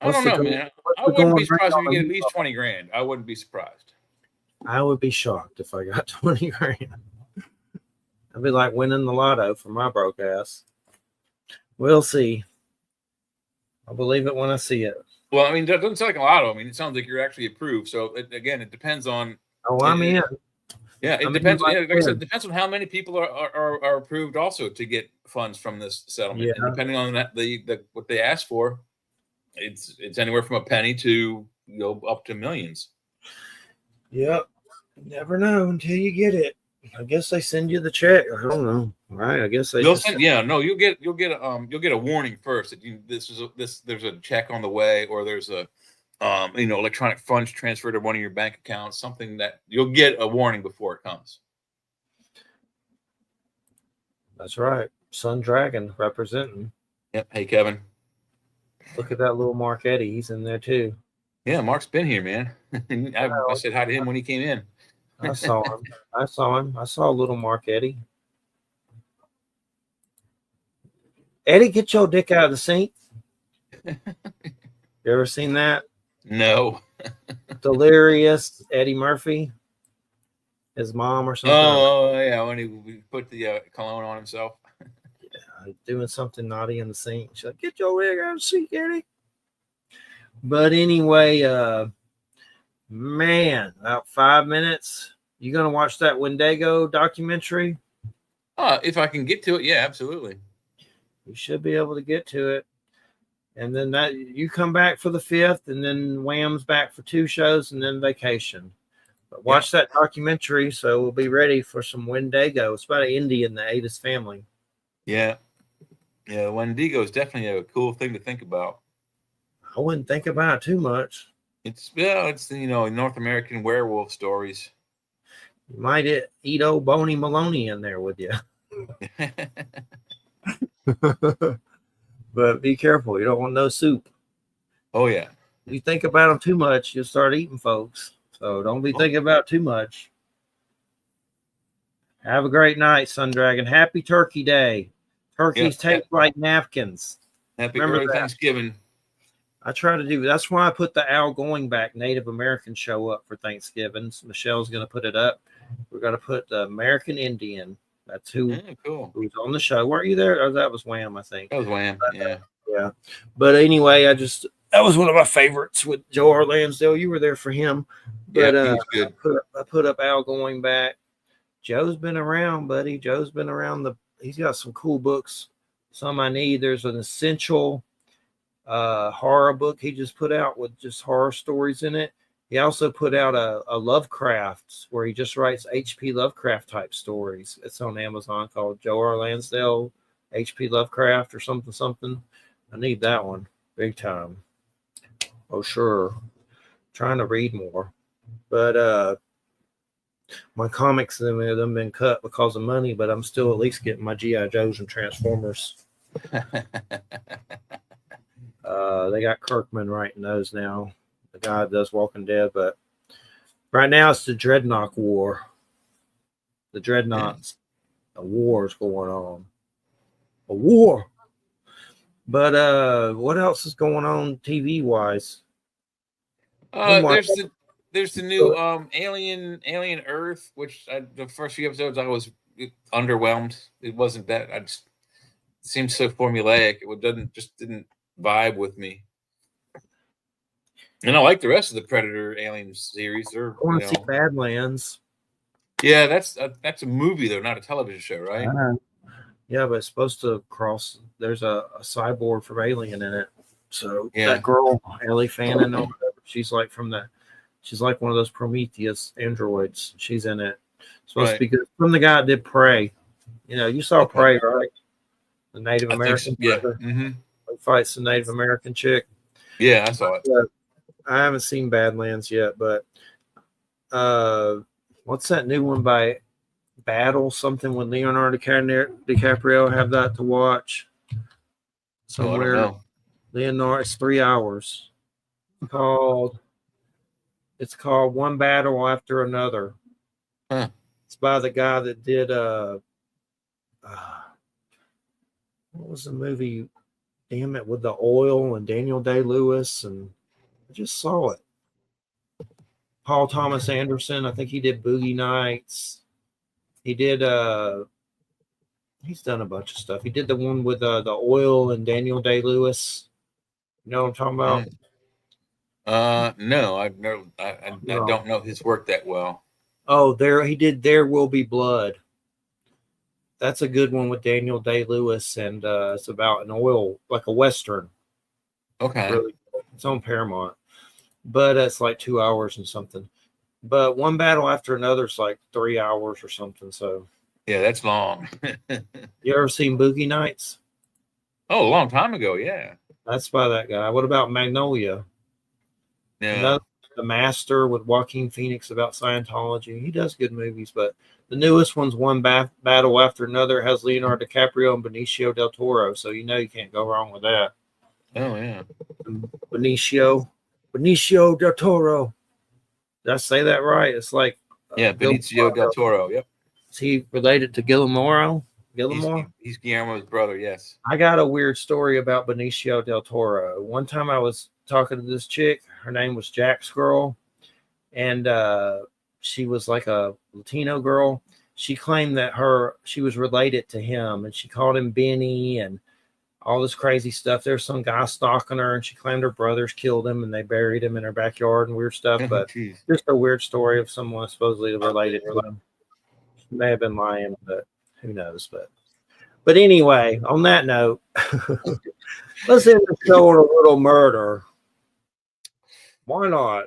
I don't know, man. I wouldn't be surprised if you get at least 20 grand. I wouldn't be surprised. I would be shocked if I got 20 grand. I'd be like winning the lotto for my broke ass. We'll see. I'll believe it when I see it. Well, I mean, that doesn't sound like a lotto. I mean, it sounds like you're actually approved. So it depends on. Oh, I'm in. Yeah, it depends. Like I said, it depends on how many people are approved also to get funds from this settlement. Yeah. And depending on that, what they ask for, it's anywhere from a penny to up to millions. Yep. Never know until you get it. I guess they send you the check. I don't know. Right? I guess you'll get a warning first that there's a check on the way, or there's a electronic funds transfer to one of your bank accounts, something that you'll get a warning before it comes. That's right. Sun Dragon representing. Yep. Hey, Kevin. Look at that little Mark Eddy. He's in there too. Yeah, Mark's been here, man. I said hi to him when he came in. I saw him. I saw little Mark Eddy. Eddie, get your dick out of the sink. You ever seen that? No. Delirious Eddie Murphy, his mom or something. Oh yeah, when he put the cologne on himself. Yeah, doing something naughty in the sink. She's like, "Get your leg out of the sink, Eddie." But anyway, man, about 5 minutes. You gonna watch that Wendigo documentary? If I can get to it, yeah, absolutely. You should be able to get to it. And then that you come back for the 5th, and then Wham's back for 2 shows, and then vacation. But watch that documentary, so we'll be ready for some Wendigo. It's about an Indian that ate his family. Yeah, Wendigo is definitely a cool thing to think about. I wouldn't think about it too much. It's North American werewolf stories. You might eat old Boney Maloney in there with you. But be careful. You don't want no soup. Oh, yeah. If you think about them too much, you'll start eating folks. So don't be thinking about too much. Have a great night, Sun Dragon. Happy Turkey Day. Turkeys taste like napkins. Happy early Thanksgiving. I try to do. That's why I put the Al Going Back Native American show up for Thanksgiving. Michelle's going to put it up. We're going to put the American Indian. That's who's on the show. Weren't you there? Oh, that was Wham, I think. That was Wham, yeah. But anyway, that was one of my favorites with Joe R. Lansdale. You were there for him. But he's good. I put up Al Going Back. Joe's been around, buddy. Joe's been around. He's got some cool books. Some I need. There's an essential horror book he just put out with just horror stories in it. He also put out a Lovecraft where he just writes H.P. Lovecraft type stories. It's on Amazon called Joe R. Lansdale, H.P. Lovecraft or something. I need that one big time. Oh, sure. Trying to read more. But my comics, them been cut because of money, but I'm still at least getting my G.I. Joes and Transformers. They got Kirkman writing those now. The guy that does Walking Dead, but right now it's the Dreadnought War. The Dreadnoughts, a war is going on. A war. But what else is going on TV wise? There's the new Alien Earth, which the first few episodes I was underwhelmed. It wasn't that. It seemed so formulaic. It didn't vibe with me. And I like the rest of the Predator Alien series. I want to see Badlands. Yeah, that's a movie though, not a television show, right? Yeah, but it's supposed to cross. There's a cyborg from Alien in it. So Yeah. that girl, Ellie Fannin, or whatever, she's like she's like one of those Prometheus androids. She's in it. It's supposed to be good. From the guy that did Prey. You know, you saw Prey, right? The Native American. So. Yeah. Mm-hmm. He fights the Native American chick. Yeah, I saw it. I haven't seen Badlands yet, but what's that new one by Battle? Something with Leonardo DiCaprio. Have that to watch somewhere. Oh, Leonardo, it's 3 hours. It's called One Battle After Another. Huh. It's by the guy that did what was the movie? Damn it, with the oil and Daniel Day-Lewis, and I just saw it. Paul Thomas Anderson, I think he did Boogie Nights. He did he's done a bunch of stuff. He did the one with the oil and Daniel Day-Lewis. You know what I'm talking about? No, I don't know his work that well. Oh, he did There Will Be Blood. That's a good one with Daniel Day-Lewis, and it's about an oil, like a Western. Okay. Really, it's on Paramount, but it's like 2 hours and something. But One Battle After Another is like 3 hours or something. So yeah, that's long. You ever seen Boogie Nights? Oh, a long time ago. Yeah, that's by that guy. What about Magnolia? Yeah. The Master with Joaquin Phoenix about Scientology. He does good movies, but the newest one's One Battle After Another. Has Leonardo DiCaprio and Benicio del Toro, so you can't go wrong with that. Oh yeah, Benicio del Toro. Did I say that right? It's like Benicio del Toro. Yep. Is he related to Guillermo? He's Guillermo's brother. Yes. I got a weird story about Benicio del Toro. One time I was talking to this chick. Her name was Jack's girl, and she was like a Latino girl. She claimed that she was related to him, and she called him Benny and all this crazy stuff. There's some guy stalking her, and she claimed her brothers killed him and they buried him in her backyard and weird stuff. But just a weird story of someone supposedly related to him. She may have been lying, but who knows? But anyway, on that note, let's end the show on a little murder. Why not?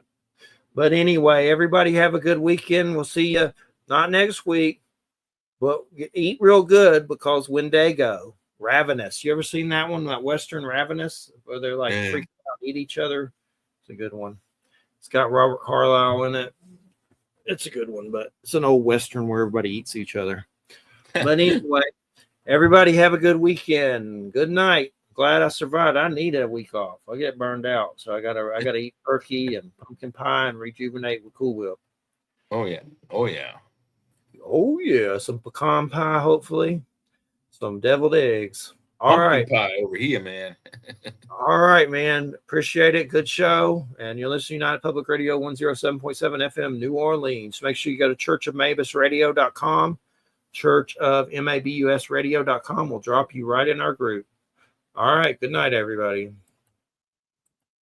But anyway, everybody have a good weekend. We'll see you not next week, but eat real good because Wendigo, Ravenous. You ever seen that one, that Western Ravenous, where they're like freaking out, eat each other? It's a good one. It's got Robert Carlyle in it. It's a good one, but it's an old Western where everybody eats each other. But anyway, everybody have a good weekend. Good night. Glad I survived. I needed a week off. I get burned out, so I gotta eat turkey and pumpkin pie and rejuvenate with Cool Whip. Oh yeah. Oh yeah. Oh yeah. Some pecan pie, hopefully. Some deviled eggs. All right. Pumpkin pie over here, man. All right, man. Appreciate it. Good show. And you're listening to United Public Radio 107.7 FM, New Orleans. Make sure you go to churchofmabusradio.com. churchofmabusradio.com will drop you right in our group. All right. Good night, everybody.